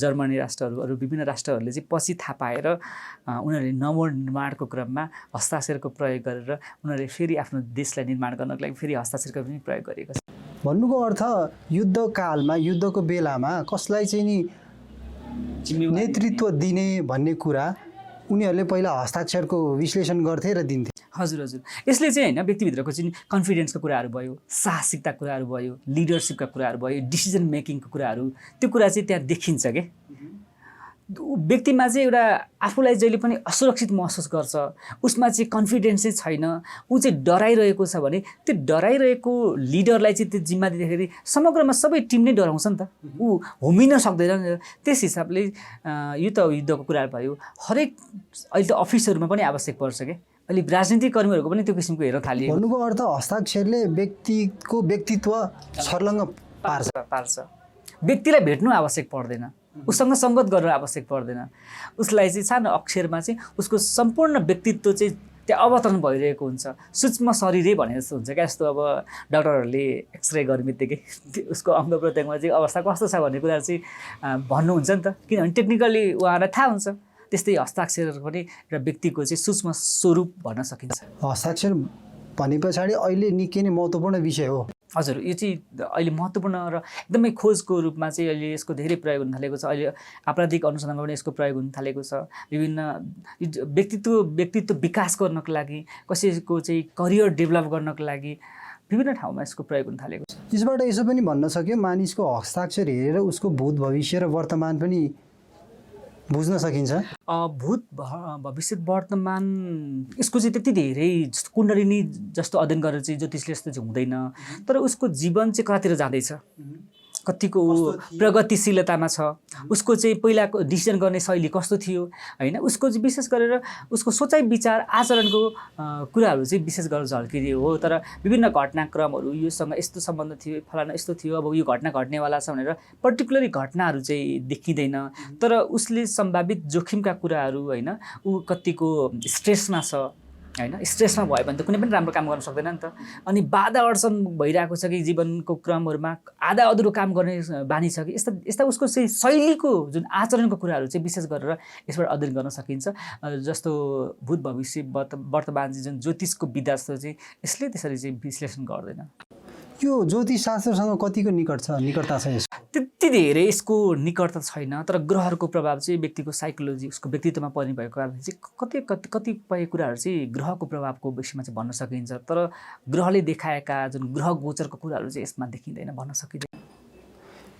जर्मनी राष्ट्रहरू, अरू विभिन्न राष्ट्रहरूले चाहिँ पछि थाहा पाएर उनीहरूले नवनिर्माणको क्रममा हस्ताक्षरको प्रयोग गरेर उनीहरूले फेरि आफ्नो देशलाई निर्माण गर्नको लागि फेरि हस्ताक्षरको पनि प्रयोग गरेको छ। भन्नुको अर्थ युद्धकालमा, युद्धको बेलामा कसलाई चाहिँ नि नेतृत्व दिने भन्ने कुरा उनीहरूले पहिला हस्ताक्षरको विश्लेषण गर्थे र दिन्थे। हजुर हजुर, यसले चाहिँ होइन व्यक्तिभित्रको चाहिँ कन्फिडेन्सको कुराहरू भयो, साहसिकता कुराहरू भयो, लिडरसिपका कुराहरू भयो, डिसिजन मेकिङको कुराहरू, त्यो कुरा चाहिँ त्यहाँ देखिन्छ क्या। व्यक्तिमा चाहिँ एउटा आफूलाई जहिले पनि असुरक्षित महसुस गर्छ, उसमा चाहिँ कन्फिडेन्स चाहिँ छैन, ऊ चाहिँ डराइरहेको छ भने त्यो डराइरहेको लिडरलाई चाहिँ त्यो जिम्मा दिँदाखेरि समग्रमा सबै टिम नै डराउँछ नि त, ऊ होमिन सक्दैन। त्यस हिसाबले यो त युद्धको कुराहरू भयो। हरेक अहिले त अफिसहरूमा पनि आवश्यक पर्छ क्या, अहिले राजनीतिक कर्मीहरूको पनि त्यो किसिमको हेर्न थालियो। भन्नुको अर्थ हस्ताक्षरले व्यक्तिको व्यक्तित्व छर्लङ्ग पार्छ। व्यक्तिलाई भेट्नु आवश्यक पर्दैन, उसँग सङ्गत गर्न आवश्यक पर्दैन, उसलाई चाहिँ सानो अक्षरमा चाहिँ उसको सम्पूर्ण व्यक्तित्व चाहिँ त्यहाँ अवतरण भइरहेको हुन्छ। सूक्ष्म शरीरै भने जस्तो हुन्छ क्या। जस्तो अब डाक्टरहरूले एक्सरे गर्ने बित्तिकै उसको अङ्ग प्रत्यङ्गमा चाहिँ अवस्था कस्तो छ भन्ने कुरा चाहिँ भन्नुहुन्छ नि त, किनभने टेक्निकली उहाँलाई थाहा हुन्छ। त्यस्तै हस्ताक्षर पनि एउटा व्यक्तिको चाहिँ सूक्ष्म स्वरूप भन्न सकिन्छ। हस्ताक्षर भने पछाडि अहिले निकै नै महत्त्वपूर्ण विषय हो। हजुर, यो चाहिँ अहिले महत्त्वपूर्ण र एकदमै खोजको रूपमा चाहिँ अहिले यसको धेरै प्रयोग हुन थालेको छ। अहिले आपराधिक अनुसन्धानमा पनि यसको प्रयोग हुन थालेको छ। विभिन्न व्यक्तित्व विकास गर्नको लागि, कसैको चाहिँ करियर डेभलप गर्नको लागि विभिन्न ठाउँमा यसको प्रयोग हुन थालेको छ। यसबाट यसो पनि भन्न सक्यो मानिसको हस्ताक्षर हेरेर उसको भूत भविष्य र वर्तमान पनि बुझ्न सकिन्छ? भूत भविष्य वर्तमान यसको चाहिँ त्यति धेरै जस्तो कुण्डलिनी जस्तो अध्ययन गरेर चाहिँ ज्योतिषले जस्तो चाहिँ हुँदैन, तर उसको जीवन चाहिँ कतातिर जाँदैछ, कतिको प्रगतिशीलतामा छ, उसको चाहिँ पहिलाको डिसिजन गर्ने शैली कस्तो थियो होइन, उसको चाहिँ विशेष गरेर उसको सोचाइ विचार आचरणको कुराहरू चाहिँ विशेष गरेर झल्किदियो हो। तर विभिन्न घटनाक्रमहरू योसँग यस्तो सम्बन्ध थियो, फलाना यस्तो थियो, अब यो घटना घट्नेवाला छ भनेर पर्टिकुलरली घटनाहरू चाहिँ देखिँदैन, तर उसले सम्भावित जोखिमका कुराहरू होइन, ऊ कतिको स्ट्रेसमा छ होइन, स्ट्रेसमा भयो भने त कुनै पनि राम्रो काम गर्न सक्दैन नि त। अनि बाधा अडचन भइरहेको छ कि जीवनको क्रमहरूमा आधा अधुरो काम गर्ने बानी छ कि यस्ता यस्ता उसको चाहिँ शैलीको जुन आचरणको कुराहरू चाहिँ विशेष गरेर यसबाट अध्ययन गर्न सकिन्छ। जस्तो भूत भविष्य वर्तमान जुन ज्योतिषको विधा जस्तो चाहिँ यसले त्यसरी चाहिँ विश्लेषण गर्दैन। यो ज्योतिष शास्त्रसँग कतिको निकटता छ यसको? त्यति धेरै यसको निकटता छैन, तर ग्रहहरूको प्रभाव चाहिँ व्यक्तिको साइकोलोजी उसको व्यक्तित्वमा पर्ने भएको कारणले चाहिँ कतिपय कुराहरू चाहिँ ग्रहको प्रभावको विषयमा चाहिँ भन्न सकिन्छ, तर ग्रहले देखाएका जुन ग्रह गोचरको कुराहरू चाहिँ यसमा देखिँदैन, भन्न सकिँदैन।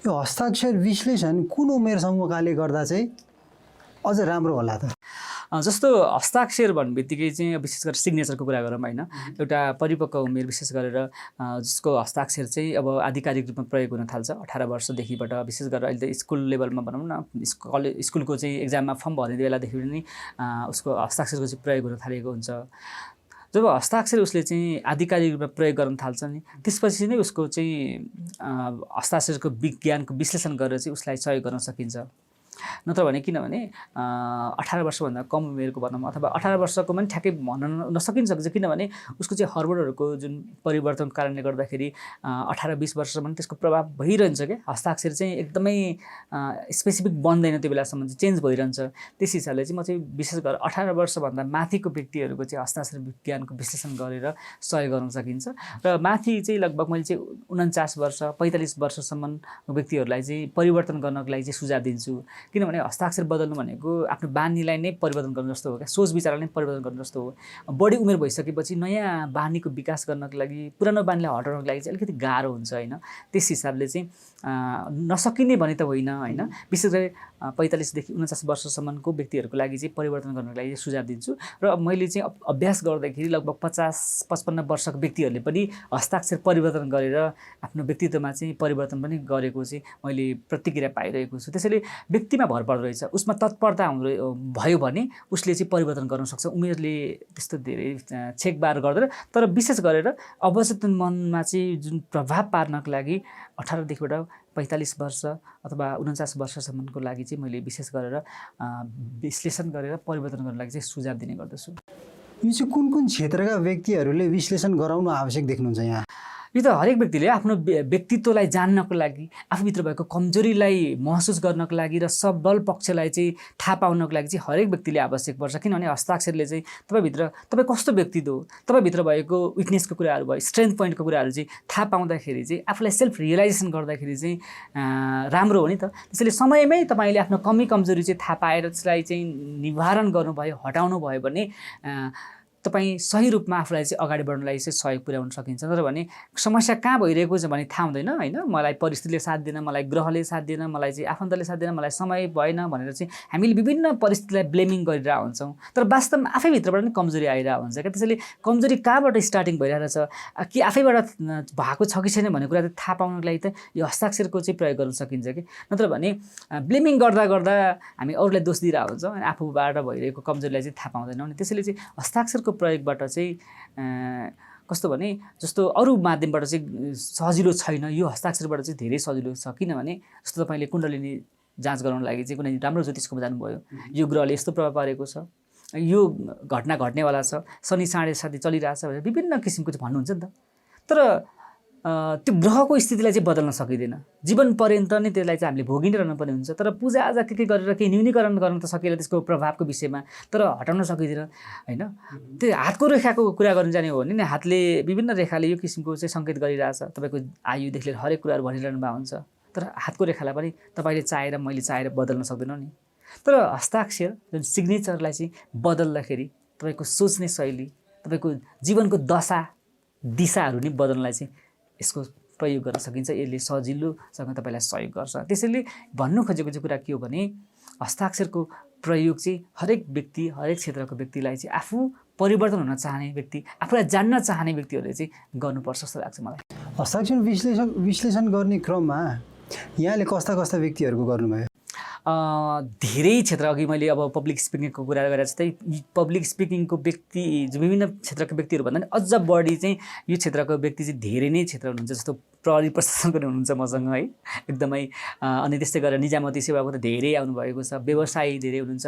यो हस्ताक्षर विश्लेषण कुन उमेर समूहकाले गर्दा चाहिँ अझ राम्रो होला त? जस्तो हस्ताक्षर भन्ने बित्तिकै चाहिँ विशेष गरेर सिग्नेचरको कुरा गरौँ होइन, एउटा परिपक्व उमेर विशेष गरेर जसको हस्ताक्षर चाहिँ अब आधिकारिक रूपमा प्रयोग हुन थाल्छ 18 वर्षदेखिबाट, विशेष गरेर अहिले त स्कुल लेभलमा भनौँ न, स्कुलको चाहिँ एक्जाममा फर्म भर्ने बेलादेखि पनि उसको हस्ताक्षरको चाहिँ प्रयोग हुन थालेको हुन्छ। जब हस्ताक्षर उसले चाहिँ आधिकारिक रूपमा प्रयोग गर्न थाल्छ नि, त्यसपछि नै उसको चाहिँ हस्ताक्षरको विज्ञानको विश्लेषण गरेर चाहिँ उसलाई सहयोग गर्न सकिन्छ। नत्र भने किनभने 18 वर्षभन्दा कम उमेरको भनौँ अथवा 18 वर्षको पनि ठ्याक्कै भन्न नसकिन्छ, किनभने उसको चाहिँ हर्मोनहरूको जुन परिवर्तनको कारणले गर्दाखेरि 18-20 वर्षसम्म त्यसको प्रभाव भइरहन्छ क्या। हस्ताक्षर चाहिँ एकदमै स्पेसिफिक बन्दैन, त्यो बेलासम्म चाहिँ चेन्ज भइरहन्छ। त्यस हिसाबले चाहिँ म चाहिँ विशेष गरेर 18 वर्षभन्दा माथिको व्यक्तिहरूको चाहिँ हस्ताक्षर विज्ञानको विश्लेषण गरेर सहयोग गर्न सकिन्छ। र माथि चाहिँ लगभग मैले चाहिँ 49 वर्ष 45 वर्षसम्मको व्यक्तिहरूलाई चाहिँ परिवर्तन गर्नको लागि चाहिँ सुझाव दिन्छु, किनभने हस्ताक्षर बदल्नु भनेको आफ्नो बानीलाई नै परिवर्तन गर्नु जस्तो हो क्या, सोच विचारलाई नै परिवर्तन गर्नु जस्तो हो। बढी उमेर भइसकेपछि नयाँ बानीको विकास गर्नको लागि, पुरानो बानीलाई हटाउनको लागि चाहिँ अलिकति गाह्रो हुन्छ होइन। त्यस हिसाबले चाहिँ नसकिने भने त होइन होइन, विशेष गरी 45 देखि 49 वर्षसम्मको व्यक्तिहरूको लागि चाहिँ परिवर्तन गर्नको लागि सुझाव दिन्छु। र मैले चाहिँ अभ्यास गर्दाखेरि लगभग 50-55 वर्षको व्यक्तिहरूले पनि हस्ताक्षर परिवर्तन गरेर आफ्नो व्यक्तित्वमा चाहिँ परिवर्तन पनि गरेको चाहिँ मैले प्रतिक्रिया पाइरहेको छु। त्यसैले व्यक्तिमा भर पर्दो रहेछ, उसमा तत्परता भयो भने उसले चाहिँ परिवर्तन गर्न सक्छ। उमेरले त्यस्तो धेरै छेकबार गर्दैन, तर विशेष गरेर अवचेतन मनमा चाहिँ जुन प्रभाव पार्नको लागि 18देखिबाट 45 वर्ष अथवा 49 वर्षसम्मको लागि चाहिँ मैले विशेष गरेर विश्लेषण गरेर परिवर्तन गर्नको लागि चाहिँ सुझाव दिने गर्दछु। यो चाहिँ कुन क्षेत्रका व्यक्तिहरूले विश्लेषण गराउनु आवश्यक देख्नुहुन्छ यहाँ? यो त हरेक व्यक्तिले आफ्नो व्यक्तित्वलाई जान्नको लागि, आफूभित्र भएको कमजोरीलाई महसुस गर्नको लागि र सबल पक्षलाई चाहिँ थाहा पाउनको लागि चाहिँ हरेक व्यक्तिले आवश्यक पर्छ। किनभने हस्ताक्षरले चाहिँ तपाईँ कस्तो व्यक्तित्व हो, तपाईँभित्र भएको विकनेसको कुराहरू भयो, स्ट्रेन्थ पोइन्टको कुराहरू चाहिँ थाहा पाउँदाखेरि चाहिँ आफूलाई सेल्फ रियलाइजेसन गर्दाखेरि चाहिँ राम्रो हो नि त। त्यसैले समयमै तपाईँले आफ्नो कमी कमजोरी चाहिँ थाहा पाएर त्यसलाई चाहिँ निवारण गर्नुभयो, हटाउनु भयो भने तपाईँ सही रूपमा आफूलाई चाहिँ अगाडि बढ्नलाई चाहिँ सहयोग पुर्याउन सकिन्छ। तर भने समस्या कहाँ भइरहेको छ भने थाहा हुँदैन होइन, मलाई परिस्थितिले साथ दिएन, मलाई ग्रहले साथ दिएन, मलाई चाहिँ आफन्तले साथ दिएन, मलाई समय भएन भनेर चाहिँ हामीले विभिन्न परिस्थितिलाई ब्लेमिङ गरिरहेको हुन्छौँ, तर वास्तवमा आफैभित्रबाट नै कमजोरी आइरहेको हुन्छ क्या। त्यसैले कमजोरी कहाँबाट स्टार्टिङ भइरहेको छ कि आफैबाट भएको छ कि छैन भन्ने कुरा चाहिँ थाहा पाउनको लागि त यो हस्ताक्षरको चाहिँ प्रयोग गर्न सकिन्छ कि। नत्र भने ब्लेमिङ गर्दा गर्दा हामी अरूलाई दोष दिइरहेको हुन्छौँ अनि आफूबाट भइरहेको कमजोरीलाई चाहिँ थाहा पाउँदैनौँ। अनि त्यसैले चाहिँ हस्ताक्षरको प्रयोगबाट चाहिँ कस्तो भने जस्तो अरू माध्यमबाट चाहिँ सजिलो छैन, यो हस्ताक्षरबाट चाहिँ धेरै सजिलो छ। किनभने जस्तो तपाईँले कुण्डलिनी जाँच गराउनको लागि चाहिँ कुनै राम्रो ज्योतिषकोमा जानुभयो, यो ग्रहले यस्तो प्रभाव पारेको छ, यो घटना घट्नेवाला छ, शनि साढे साथी चलिरहेछ भनेर विभिन्न किसिमको चाहिँ भन्नुहुन्छ नि त। तर त्यो ग्रहको स्थितिलाई चाहिँ बदल्न सकिँदैन, जीवन पर्यन्त नै त्यसलाई चाहिँ हामीले भोगिनै रहनुपर्ने हुन्छ। तर पूजाआजा के गरेर केही न्यूनीकरण गर्न त सकिएला त्यसको प्रभावको विषयमा, तर हटाउन सकिँदैन होइन। त्यो हातको रेखाको कुरा गर्न जाने हो भने नि हातले विभिन्न रेखाले यो किसिमको चाहिँ सङ्केत गरिरहेछ, तपाईँको आयुदेखि लिएर हरेक कुराहरू भनिरहनु भएको हुन्छ। तर हातको रेखालाई पनि तपाईँले चाहेर मैले चाहेर बदल्न सक्दैनौँ नि। तर हस्ताक्षर जुन सिग्नेचरलाई चाहिँ बदल्दाखेरि तपाईँको सोच्ने शैली, तपाईँको जीवनको दशा दिशाहरू नि बदल्नलाई चाहिँ यसको प्रयोग गर्न सकिन्छ। यसले सजिलोसँग तपाईँलाई सहयोग गर्छ। त्यसैले भन्नु खोजेको चाहिँ कुरा के हो भने हस्ताक्षरको प्रयोग चाहिँ हरेक व्यक्ति हरेक क्षेत्रको व्यक्तिलाई चाहिँ आफू परिवर्तन हुन चाहने व्यक्ति आफूलाई जान्न चाहने व्यक्तिहरूले चाहिँ गर्नुपर्छ जस्तो लाग्छ मलाई। हस्ताक्षर विश्लेषण गर्ने क्रममा यहाँले कस्ता कस्ता व्यक्तिहरूको गर्नुभयो? धेरै क्षेत्र अघि मैले अब पब्लिक स्पिकिङको कुरा गरेर जस्तै पब्लिक स्पिकिङको व्यक्ति विभिन्न क्षेत्रका व्यक्तिहरू भन्दा पनि अझ बढी चाहिँ यो क्षेत्रको व्यक्ति चाहिँ धेरै नै क्षेत्र हुनुहुन्छ। जस्तो प्रहरी प्रशासन पनि हुनुहुन्छ मसँग है एकदमै, अनि त्यस्तै गरेर निजामती सेवाको त धेरै आउनुभएको छ, व्यवसायी धेरै हुनुहुन्छ,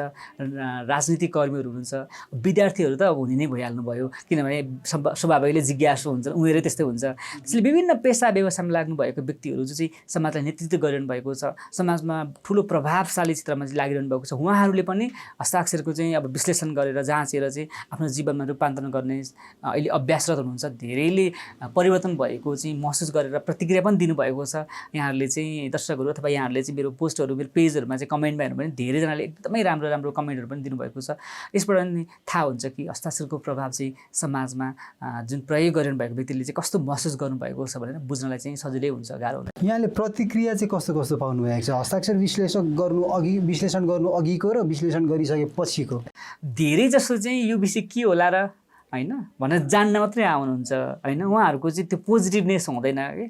राजनीतिक कर्मीहरू हुनुहुन्छ, विद्यार्थीहरू त अब हुने नै भइहाल्नु भयो किनभने स्वाभाविकले जिज्ञासु हुन्छ, उमेरै त्यस्तै हुन्छ। त्यसले विभिन्न पेसा व्यवसायमा लाग्नुभएको व्यक्तिहरू जो चाहिँ समाजलाई नेतृत्व गरिरहनु भएको छ, समाजमा ठुलो प्रभावशाली क्षेत्रमा चाहिँ लागिरहनु भएको छ, उहाँहरूले पनि हस्ताक्षरको चाहिँ अब विश्लेषण गरेर जाँचेर चाहिँ आफ्नो जीवनमा रूपान्तरण गर्ने अहिले अभ्यासरत हुनुहुन्छ। धेरैले परिवर्तन भएको चाहिँ महसुस गरेर प्रतिक्रिया पनि दिनुभएको छ। यहाँहरूले चाहिँ दर्शकहरू अथवा यहाँहरूले चाहिँ मेरो पोस्टहरू मेरो पेजहरूमा चाहिँ कमेन्टमा हेर्नु भने धेरैजनाले एकदमै राम्रो राम्रो कमेन्टहरू पनि दिनुभएको छ। यसबाट नि थाहा हुन्छ कि हस्ताक्षरको प्रभाव चाहिँ समाजमा जुन प्रयोग गरिरहनु भएको व्यक्तिले चाहिँ कस्तो महसुस गर्नुभएको छ भनेर बुझ्नलाई चाहिँ सजिलै हुन्छ, गाह्रो हुँदैन। यहाँले प्रतिक्रिया चाहिँ कस्तो कस्तो पाउनु भएको छ हस्ताक्षर विश्लेषण गर्नु अघिको र विश्लेषण गरिसकेपछिको? धेरै जस्तो चाहिँ यो विषय के होला र होइन भनेर जान्न मात्रै आउनुहुन्छ होइन, उहाँहरूको चाहिँ त्यो पोजिटिभनेस हुँदैन कि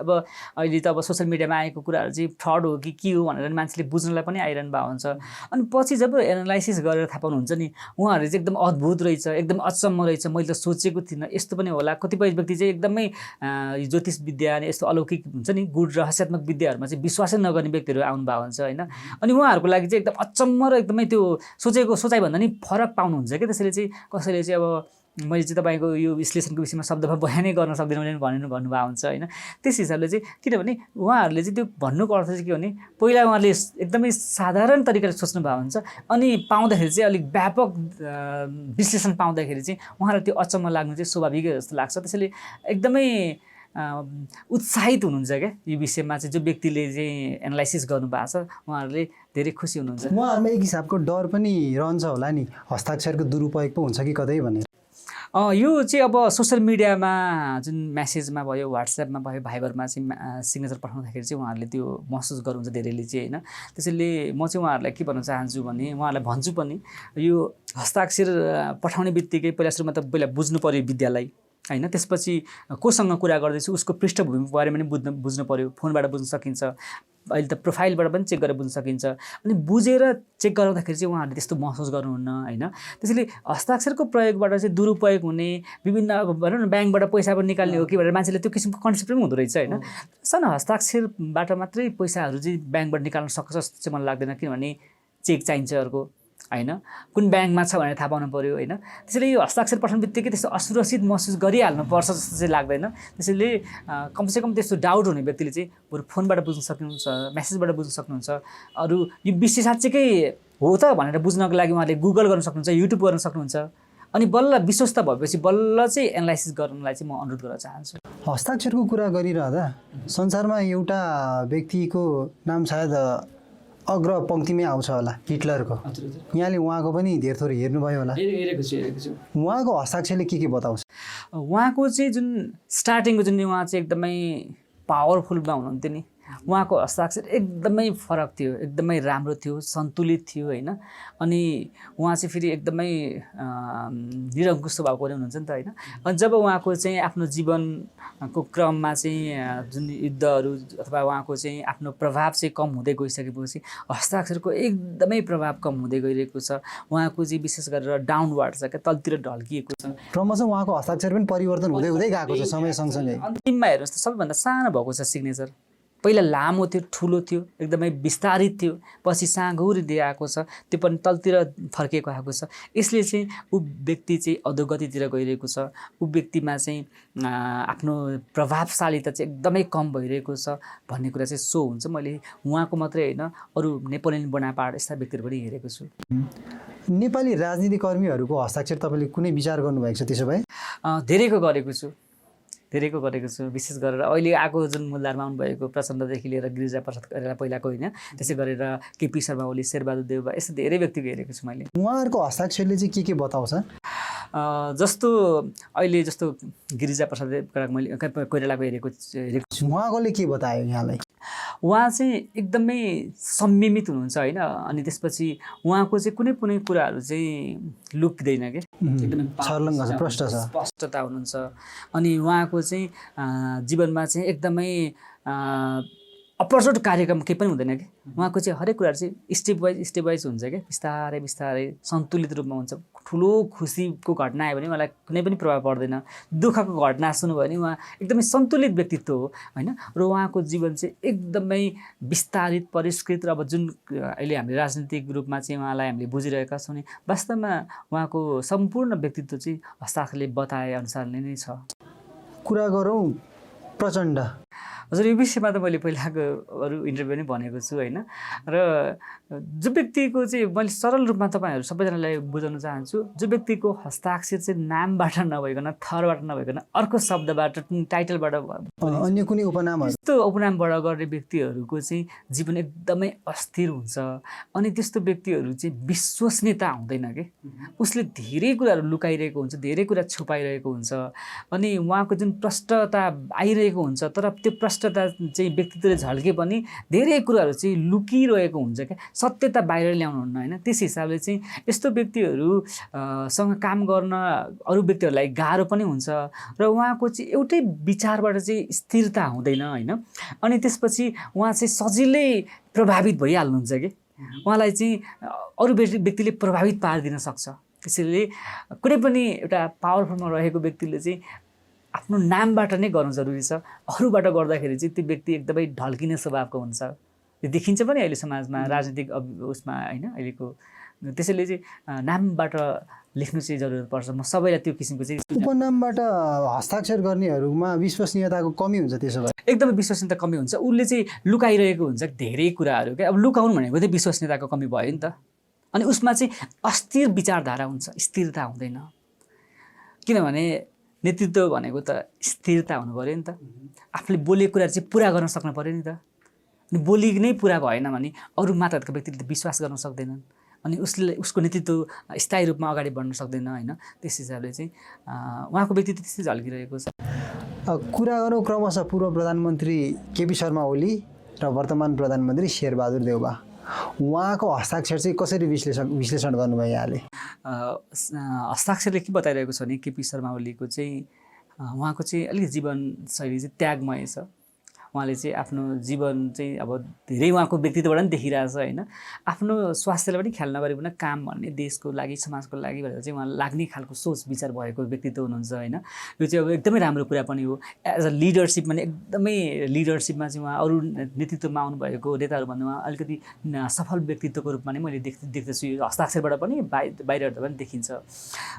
अब अहिले त अब सोसियल मिडियामा आएको कुराहरू चाहिँ फ्रड हो कि के हो भनेर मान्छेले बुझ्नलाई पनि आइरहनु भएको हुन्छ। अनि पछि जब एनालाइसिस गरेर थाहा पाउनुहुन्छ नि उहाँहरू चाहिँ एकदम अद्भुत रहेछ, एकदम अचम्म रहेछ, मैले त सोचेको थिइनँ यस्तो पनि होला। कतिपय व्यक्ति चाहिँ एकदमै ज्योतिष विद्या अनि यस्तो अलौकिक हुन्छ नि गुड रहस्यात्मक विद्याहरूमा चाहिँ विश्वासै नगर्ने व्यक्तिहरू आउनु भएको हुन्छ होइन। अनि उहाँहरूको लागि चाहिँ एकदम अचम्म र एकदमै त्यो सोचेको सोचाइभन्दा नि फरक पाउनुहुन्छ क्या। त्यसैले चाहिँ कसैले चाहिँ अब मैले चाहिँ तपाईँको यो विश्लेषणको विषयमा शब्दमा बयानै गर्न सक्दिनँ भनेर भन्नुभएको हुन्छ होइन। त्यस हिसाबले चाहिँ किनभने उहाँहरूले चाहिँ त्यो भन्नुको अर्थ चाहिँ के भने पहिला उहाँहरूले एकदमै साधारण तरिकाले सोच्नु भएको हुन्छ, अनि पाउँदाखेरि चाहिँ अलिक व्यापक विश्लेषण पाउँदाखेरि चाहिँ उहाँलाई त्यो अचम्म लाग्नु चाहिँ स्वाभाविकै जस्तो लाग्छ। त्यसैले एकदमै उत्साहित हुनुहुन्छ क्या यो विषयमा चाहिँ जो व्यक्तिले चाहिँ एनालाइसिस गर्नुभएको छ उहाँहरूले धेरै खुसी हुनुहुन्छ। उहाँहरूमा एक हिसाबको डर पनि रहन्छ होला नि हस्ताक्षरको दुरुपयोग पो हुन्छ कि कतै भनेर? यो चाहिँ अब सोसियल मिडियामा जुन म्यासेजमा भयो, व्हाट्सएपमा भयो, भाइबरमा चाहिँ सिग्नेचर पठाउँदाखेरि चाहिँ उहाँहरूले त्यो महसुस गर्नुहुन्छ धेरैले चाहिँ होइन। त्यसैले म चाहिँ उहाँहरूलाई के भन्न चाहन्छु भने उहाँहरूलाई भन्छु पनि यो हस्ताक्षर पठाउने बित्तिकै पहिला बुझ्नु पऱ्यो विद्यालाई होइन, त्यसपछि कोसँग कुरा गर्दैछु उसको पृष्ठभूमिको बारेमा पनि बुझ्नु पऱ्यो। फोनबाट बुझ्न सकिन्छ, अहिले त प्रोफाइलबाट पनि चेक गरेर बुझ्न सकिन्छ। अनि बुझेर चेक गराउँदाखेरि चाहिँ उहाँहरूले त्यस्तो महसुस गर्नुहुन्न होइन। त्यसैले हस्ताक्षरको प्रयोगबाट चाहिँ दुरुपयोग हुने विभिन्न अब भनौँ न ब्याङ्कबाट पैसा पनि निकाल्ने हो कि भनेर मान्छेले त्यो किसिमको कन्सेप्ट पनि हुँदो रहेछ होइन। सानो हस्ताक्षरबाट मात्रै पैसाहरू चाहिँ ब्याङ्कबाट निकाल्न सक्छ जस्तो चाहिँ मलाई लाग्दैन, किनभने चेक चाहिन्छ अर्को होइन, कुन ब्याङ्कमा छ भनेर थाहा पाउनु पऱ्यो होइन। त्यसैले यो हस्ताक्षर पठाउने बित्तिकै त्यस्तो असुरक्षित महसुस गरिहाल्नुपर्छ जस्तो चाहिँ लाग्दैन। त्यसैले कमसेकम त्यस्तो डाउट हुने व्यक्तिले चाहिँ बरु फोनबाट बुझ्न सक्नुहुन्छ, म्यासेजबाट बुझ्न सक्नुहुन्छ। अरू यो विषय साँच्चैकै हो त भनेर बुझ्नको लागि उहाँले गुगल गर्न सक्नुहुन्छ, युट्युब गर्न सक्नुहुन्छ। अनि बल्ल विश्वस्त भएपछि बल्ल चाहिँ एनालाइसिस गर्नलाई चाहिँ म अनुरोध गर्न चाहन्छु। हस्ताक्षरको कुरा गरिरहँदा संसारमा एउटा व्यक्तिको नाम सायद अग्र पङ्क्तिमै आउँछ होला, हिटलरको। यहाँले उहाँको पनि धेर थोरै हेर्नुभयो होला? हेरेको छु। उहाँको हस्ताक्षरले के बताउँछ? उहाँको चाहिँ जुन स्टार्टिङको जुन उहाँ चाहिँ एकदमै पावरफुलमा हुनुहुन्थ्यो नि, उहाँको हस्ताक्षर एकदमै फरक थियो, एकदमै राम्रो थियो, सन्तुलित थियो होइन। अनि उहाँ चाहिँ फेरि एकदमै निरङ्कुश स्वभावको हुनुहुन्छ नि त होइन। अनि जब उहाँको चाहिँ आफ्नो जीवनको क्रममा चाहिँ जुन युद्धहरू अथवा उहाँको चाहिँ आफ्नो प्रभाव चाहिँ कम हुँदै गइसकेपछि हस्ताक्षरको एकदमै प्रभाव कम हुँदै गइरहेको छ। उहाँको चाहिँ विशेष गरेर डाउनवार्ड छ क्या, तलतिर ढल्किएको छ। क्रमशः उहाँको हस्ताक्षर पनि परिवर्तन हुँदै हुँदै गएको छ समय सँगसँगै। अन्तिममा हेर्नुहोस् त सबैभन्दा सानो भएको छ सिग्नेचर, पहिला लामो थियो, ठुलो थियो, एकदमै विस्तारित थियो, पछि साँघुरिँदै आएको छ, त्यो पनि तलतिर फर्किएको आएको छ। यसले चाहिँ ऊ व्यक्ति चाहिँ अधोगतितिर गइरहेको छ, ऊ व्यक्तिमा चाहिँ आफ्नो प्रभावशालीता चाहिँ एकदमै कम भइरहेको छ भन्ने कुरा चाहिँ सो हुन्छ। मैले उहाँको मात्रै होइन अरू नेपोलियन बोनापार्ट यस्ता व्यक्तिहरू पनि हेरेको छु। नेपाली राजनीतिक कर्मीहरूको हस्ताक्षर तपाईँले कुनै विचार गर्नुभएको छ त्यसो भए? धेरैको गरेको छु। विशेष गरेर अहिले आएको जुन मुलधारमा आउनुभएको प्रचण्डदेखि लिएर गिरिजा प्रसाद गरेर पहिलाको होइन, त्यसै गरेर केपी शर्मा ओली, शेरबहादुर देउवा यस्तो धेरै व्यक्तिको हेरेको छु मैले। उहाँहरूको हस्ताक्षरले चाहिँ के बताउँछ? जस्तो अहिले जस्तो गिरिजा प्रसाद मैले कोइरालाको हेरेको छु। उहाँकोले के बतायो यहाँलाई? उहाँ चाहिँ एकदमै संयमित हुनुहुन्छ होइन। अनि त्यसपछि उहाँको चाहिँ कुनै कुनै कुराहरू चाहिँ लुक्दैन के, एकदमै छर्लङ्ग छ, प्रष्ट छ, स्पष्टता हुनुहुन्छ। अनि उहाँको चाहिँ जीवनमा चाहिँ एकदमै अपर्झट कार्यक्रम केही पनि हुँदैन कि। उहाँको चाहिँ हरेक कुराहरू चाहिँ स्टेप वाइज हुन्छ क्या, बिस्तारै बिस्तारै सन्तुलित रूपमा हुन्छ। ठुलो खुसीको घटना आयो भने उहाँलाई कुनै पनि प्रभाव पर्दैन, दुःखको घटना सुन्नुभयो भने उहाँ एकदमै सन्तुलित व्यक्तित्व हो होइन। र उहाँको जीवन चाहिँ एकदमै विस्तारित परिष्कृत। र अब जुन अहिले हामीले राजनीतिक रूपमा चाहिँ उहाँलाई हामीले बुझिरहेका छौँ नि, वास्तवमा उहाँको सम्पूर्ण व्यक्तित्व चाहिँ हस्ताक्षरले बताए अनुसार नै छ। कुरा गरौँ प्रचण्ड। हजुर, यो विषयमा त मैले पहिलाको अरू इन्टरभ्यू नै भनेको छु होइन। र जो व्यक्तिको चाहिँ मैले सरल रूपमा तपाईँहरू सबैजनालाई बुझाउन चाहन्छु, जो व्यक्तिको हस्ताक्षर चाहिँ नामबाट नभइकन, थरबाट नभइकन, अर्को शब्दबाट, टाइटलबाट, अन्य कुनै उपनामहरू, त्यस्तो उपनामबाट गर्ने व्यक्तिहरूको चाहिँ जीवन एकदमै अस्थिर हुन्छ। अनि त्यस्तो व्यक्तिहरू चाहिँ विश्वसनीयता हुँदैन कि। उसले धेरै कुराहरू लुकाइरहेको हुन्छ, धेरै कुरा छुपाइरहेको हुन्छ। अनि उहाँको जुन प्रष्टता आइरहेको हुन्छ, तर त्यो प्रष्टता चाहिँ व्यक्तित्वले झल्के पनि धेरै कुराहरू चाहिँ लुकिरहेको हुन्छ क्या, सत्यता बाहिर ल्याउनुहुन्न होइन। त्यस हिसाबले चाहिँ यस्तो व्यक्तिहरू सँग काम गर्न अरू व्यक्तिहरूलाई गाह्रो पनि हुन्छ। र उहाँको चाहिँ एउटै विचारबाट चाहिँ स्थिरता हुँदैन होइन। अनि त्यसपछि उहाँ चाहिँ सजिलै प्रभावित भइहाल्नुहुन्छ कि। उहाँलाई चाहिँ अरू व्यक्तिले प्रभावित पारिदिन सक्छ। त्यसैले कुनै पनि एउटा पावरफुलमा रहेको व्यक्तिले चाहिँ आफ्नो नामबाट नै गर्नु जरुरी छ। अरूबाट गर्दाखेरि चाहिँ त्यो व्यक्ति एकदमै ढल्किने स्वभावको हुन्छ। यो देखिन्छ पनि अहिले समाजमा, राजनीतिक उसमा होइन अहिलेको। त्यसैले चाहिँ नामबाट लेख्नु चाहिँ जरुरत पर्छ। म सबैलाई त्यो किसिमको चाहिँ उपनामबाट हस्ताक्षर गर्नेहरूमा विश्वसनीयताको कमी हुन्छ। त्यसो भए एकदमै विश्वसनीयता कमी हुन्छ। उसले चाहिँ लुकाइरहेको हुन्छ धेरै कुराहरू क्या। अब लुकाउनु भनेको चाहिँ विश्वसनीयताको कमी भयो नि त। अनि उसमा चाहिँ अस्थिर विचारधारा हुन्छ, स्थिरता हुँदैन। किनभने नेतृत्व भनेको त स्थिरता हुनु पऱ्यो नि त। आफूले बोलेको कुरा चाहिँ पुरा गर्न सक्नु पऱ्यो नि त। अनि बोली नै पुरा भएन भने अरू माताका व्यक्तिले विश्वास गर्न सक्दैनन्। अनि उसको नेतृत्व स्थायी रूपमा अगाडि बढ्न सक्दैन होइन। त्यस हिसाबले चाहिँ उहाँको व्यक्तित्व त्यस्तै झल्किरहेको छ। कुरा गरौँ क्रमशः पूर्व प्रधानमन्त्री केपी शर्मा ओली र वर्तमान प्रधानमन्त्री शेरबहादुर देउवा। उहाँको हस्ताक्षर चाहिँ कसरी विश्लेषण गर्नुभयो यहाँले? हस्ताक्षरले के बताइरहेको छ भने केपी शर्मा ओलीको चाहिँ उहाँको चाहिँ अलिकति जीवनशैली चाहिँ त्यागमय छ। उहाँले चाहिँ आफ्नो जीवन चाहिँ अब धेरै उहाँको व्यक्तित्वबाट पनि देखिरहेछ होइन। आफ्नो स्वास्थ्यलाई पनि ख्याल नगरिकन काम भन्ने देशको लागि, समाजको लागि भनेर चाहिँ उहाँ लाग्ने खालको सोच विचार भएको व्यक्तित्व हुनुहुन्छ होइन। यो चाहिँ अब एकदमै राम्रो कुरा पनि हो। एज अ लिडरसिप भने एकदमै लिडरसिपमा चाहिँ उहाँ अरू नेतृत्वमा आउनुभएको नेताहरूभन्दा उहाँ अलिकति सफल व्यक्तित्वको रूपमा नै मैले देख्दछु। यो हस्ताक्षरबाट पनि बाहिर पनि देखिन्छ।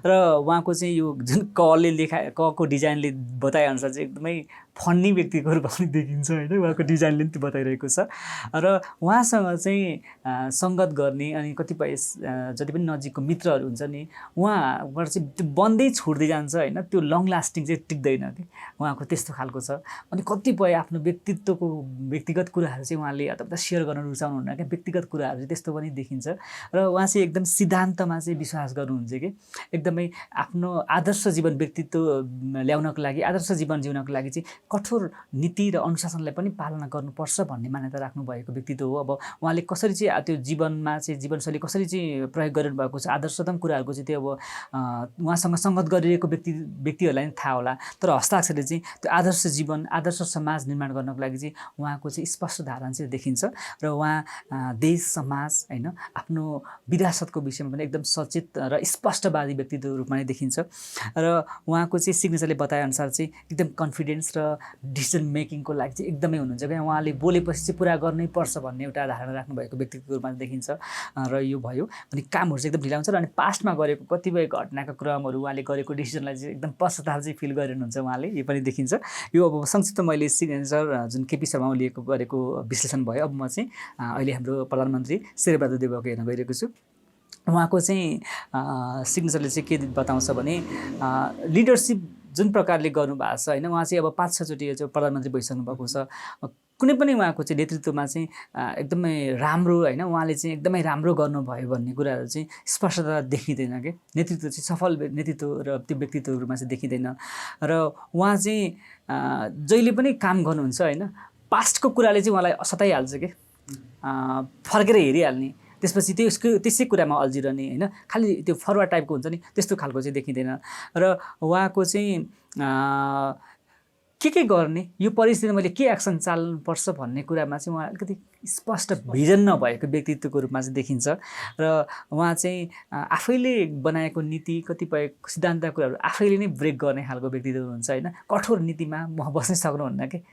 र उहाँको चाहिँ यो जुन कको डिजाइनले बताएअनुसार चाहिँ एकदमै फन्नी व्यक्तिको रूपमा पनि देखिन्छ होइन। उहाँको डिजाइनले पनि त्यो बताइरहेको छ। र उहाँसँग चाहिँ सङ्गत गर्ने अनि कतिपय जति पनि नजिकको मित्रहरू हुन्छ नि, उहाँबाट चाहिँ त्यो बन्दै छुट्दै जान्छ होइन। त्यो लङ लास्टिङ चाहिँ टिक्दैन कि। उहाँको त्यस्तो खालको छ। अनि कतिपय आफ्नो व्यक्तिगत कुराहरू चाहिँ उहाँले अथवा सेयर गर्न रुचाउनुहुन्न क्या। व्यक्तिगत कुराहरू चाहिँ त्यस्तो पनि देखिन्छ। र उहाँ चाहिँ एकदम सिद्धान्तमा चाहिँ विश्वास गर्नुहुन्छ कि। एकदमै आफ्नो आदर्श जीवन व्यक्तित्व ल्याउनको लागि, आदर्श जीवन जिउनको लागि चाहिँ कठोर नीति र अनुशासनलाई पनि पालना गर्नुपर्छ भन्ने मान्यता राख्नु भएको व्यक्तित्व हो। अब उहाँले कसरी चाहिँ त्यो जीवनमा चाहिँ जीवनशैली कसरी चाहिँ प्रयोग गरिरहनु भएको छ, आदर्शतम कुराहरूको चाहिँ त्यो अब उहाँसँग सङ्गत गरिरहेको व्यक्तिहरूलाई नै थाहा होला। तर हस्ताक्षरले चाहिँ त्यो आदर्श जीवन, आदर्श समाज निर्माण गर्नको लागि चाहिँ उहाँको चाहिँ स्पष्ट धारणा चाहिँ देखिन्छ। र उहाँ देश, समाज होइन, आफ्नो विरासतको विषयमा पनि एकदम सचेत र स्पष्टवादी व्यक्तित्व रूपमा नै देखिन्छ। र उहाँको चाहिँ सिग्नेचरले बताएअनुसार चाहिँ एकदम कन्फिडेन्स र डिसिजन मेकिङको लागि चाहिँ एकदमै हुनुहुन्छ क्या। उहाँले बोलेपछि चाहिँ पुरा गर्नै पर्छ भन्ने एउटा धारणा राख्नुभएको व्यक्तित्वको रूपमा देखिन्छ। र यो भयो। अनि कामहरू चाहिँ एकदम ढिला हुन्छ। र अनि पास्टमा गरेको कतिपय घटनाका क्रमहरू, उहाँले गरेको डिसिजनलाई चाहिँ एकदम पश्चाताप चाहिँ फिल गरिरहनुहुन्छ उहाँले, यो पनि देखिन्छ। यो अब संक्षिप्त मैले सिग्नेचर जुन केपी शर्मा ओलीको गरेको विश्लेषण भयो। अब म चाहिँ अहिले हाम्रो प्रधानमन्त्री शेरबहादुर देउवाको हेर्न गइरहेको छु। उहाँको चाहिँ सिग्नेचरले चाहिँ के बताउँछ भने लिडरसिप जुन प्रकारले गर्नुभएको छ होइन। उहाँ चाहिँ अब 5-6 चोटि चाहिँ प्रधानमन्त्री भइसक्नु भएको छ। कुनै पनि उहाँको चाहिँ नेतृत्वमा चाहिँ एकदमै राम्रो होइन, उहाँले चाहिँ एकदमै राम्रो गर्नुभयो भन्ने कुराहरू चाहिँ स्पष्टता देखिँदैन कि। नेतृत्व चाहिँ सफल नेतृत्व र त्यो व्यक्तित्वहरूमा चाहिँ देखिँदैन। र उहाँ चाहिँ जहिले पनि काम गर्नुहुन्छ होइन। पास्टको कुराले चाहिँ उहाँलाई सताइहाल्छ कि फर्केर हेरिहाल्ने, त्यसपछि त्यसै कुरामा अल्झिरहने होइन, खालि त्यो फरवार्ड टाइपको हुन्छ नि त्यस्तो खालको चाहिँ देखिँदैन। र उहाँको चाहिँ के गर्ने, यो परिस्थितिमा मैले के एक्सन चाल्नुपर्छ भन्ने कुरामा चाहिँ उहाँ अलिकति स्पष्ट भिजन नभएको व्यक्तित्वको रूपमा चाहिँ देखिन्छ। र उहाँ चाहिँ आफैले बनाएको नीति कतिपय सिद्धान्त कुराहरू आफैले नै ब्रेक गर्ने खालको व्यक्तित्व हुनुहुन्छ होइन। कठोर नीतिमा म बस्नै सक्नुहुन्न कि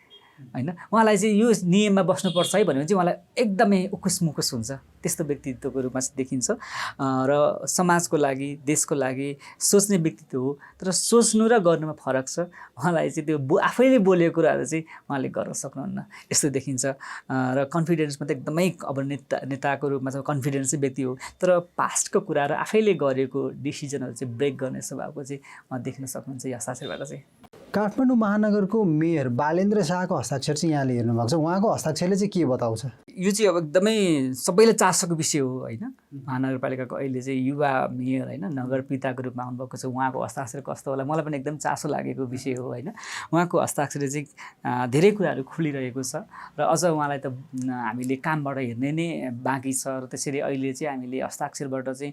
होइन, उहाँलाई चाहिँ यो नियममा बस्नुपर्छ है भन्यो भने चाहिँ उहाँलाई एकदमै उकुस मुकुस हुन्छ, त्यस्तो व्यक्तित्वको रूपमा चाहिँ देखिन्छ। र समाजको लागि देशको लागि सोच्ने व्यक्तित्व हो, तर सोच्नु र गर्नुमा फरक छ। उहाँलाई चाहिँ त्यो आफैले बोलेको कुराहरू चाहिँ उहाँले गर्न सक्नुहुन्न यस्तो देखिन्छ। र कन्फिडेन्समा त एकदमै अब नेताको रूपमा चाहिँ कन्फिडेन्सै व्यक्ति हो, तर पास्टको कुरा र आफैले गरेको डिसिजनहरू चाहिँ ब्रेक गर्ने स्वभावको चाहिँ उहाँ देख्न सक्नुहुन्छ यो हस्ताक्षरबाट चाहिँ। काठमाडौँ महानगरको मेयर बालेन्द्र शाहको हस्ताक्षर चाहिँ यहाँले हेर्नुभएको छ, उहाँको हस्ताक्षरले चाहिँ के बताउँछ? यो चाहिँ अब एकदमै सबैले चासोको विषय हो होइन। महानगरपालिकाको अहिले चाहिँ युवा मेयर होइन, नगर पिताको रूपमा आउनुभएको छ, उहाँको हस्ताक्षर कस्तो होला मलाई पनि एकदम चासो लागेको विषय हो होइन। उहाँको हस्ताक्षरले चाहिँ धेरै कुराहरू खुलिरहेको छ र अझ उहाँलाई त हामीले कामबाट हेर्ने नै बाँकी छ। र त्यसरी अहिले चाहिँ हामीले हस्ताक्षरबाट चाहिँ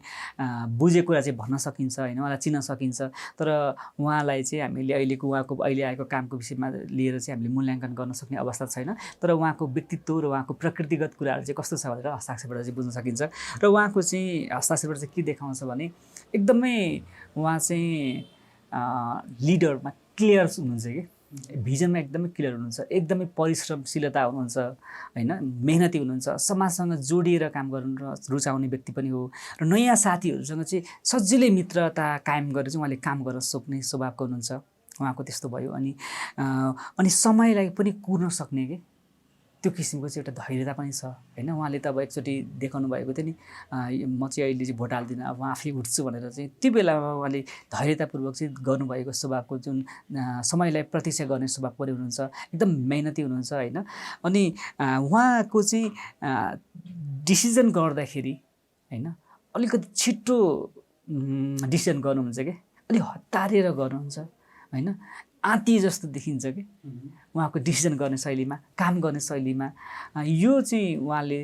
बुझेको कुरा चाहिँ भन्न सकिन्छ होइन, उहाँलाई चिन्न सकिन्छ। तर उहाँलाई चाहिँ हामीले अहिलेको उहाँको अहिले आएको कामको विषयमा लिएर चाहिँ हामीले मूल्याङ्कन गर्न सक्ने अवस्था छैन। तर उहाँको व्यक्तित्व र उहाँको प्रकृतिगत कुराहरू चाहिँ कस्तो छ भनेर हस्ताक्षरबाट चाहिँ बुझ्न सकिन्छ। र उहाँको चाहिँ हस्ताक्षरबाट चाहिँ के देखाउँछ भने एकदमै उहाँ चाहिँ लिडरमा क्लियर हुनुहुन्छ कि, भिजनमा एकदमै क्लियर हुनुहुन्छ, एकदमै परिश्रमशीलता हुनुहुन्छ होइन, मेहनती हुनुहुन्छ, समाजसँग जोडिएर काम गर्नु रुचाउने व्यक्ति पनि हो। र नयाँ साथीहरूसँग चाहिँ सजिलै मित्रता कायम गरेर चाहिँ उहाँले काम गर्न सक्ने स्वभावको हुनुहुन्छ, उहाँको त्यस्तो भयो। अनि समयलाई पनि कुर्न सक्ने कि त्यो किसिमको चाहिँ एउटा धैर्यता पनि छ होइन। उहाँले त अब एकचोटि देखाउनु भएको थियो नि, म चाहिँ अहिले चाहिँ भोट हाल्दिनँ, अब म आफै उठ्छु भनेर चाहिँ त्यो बेलामा उहाँले धैर्यतापूर्वक चाहिँ गर्नुभएको स्वभावको जुन समयलाई प्रतीक्षा गर्ने स्वभाव पनि हुनुहुन्छ, एकदम मेहनती हुनुहुन्छ होइन। अनि उहाँको चाहिँ डिसिजन गर्दाखेरि होइन अलिकति छिट्टो डिसिजन गर्नुहुन्छ कि, अलिक हतारेर गर्नुहुन्छ होइन, आँती जस्तो देखिन्छ कि उहाँको डिसिजन गर्ने शैलीमा, काम गर्ने शैलीमा। यो चाहिँ उहाँले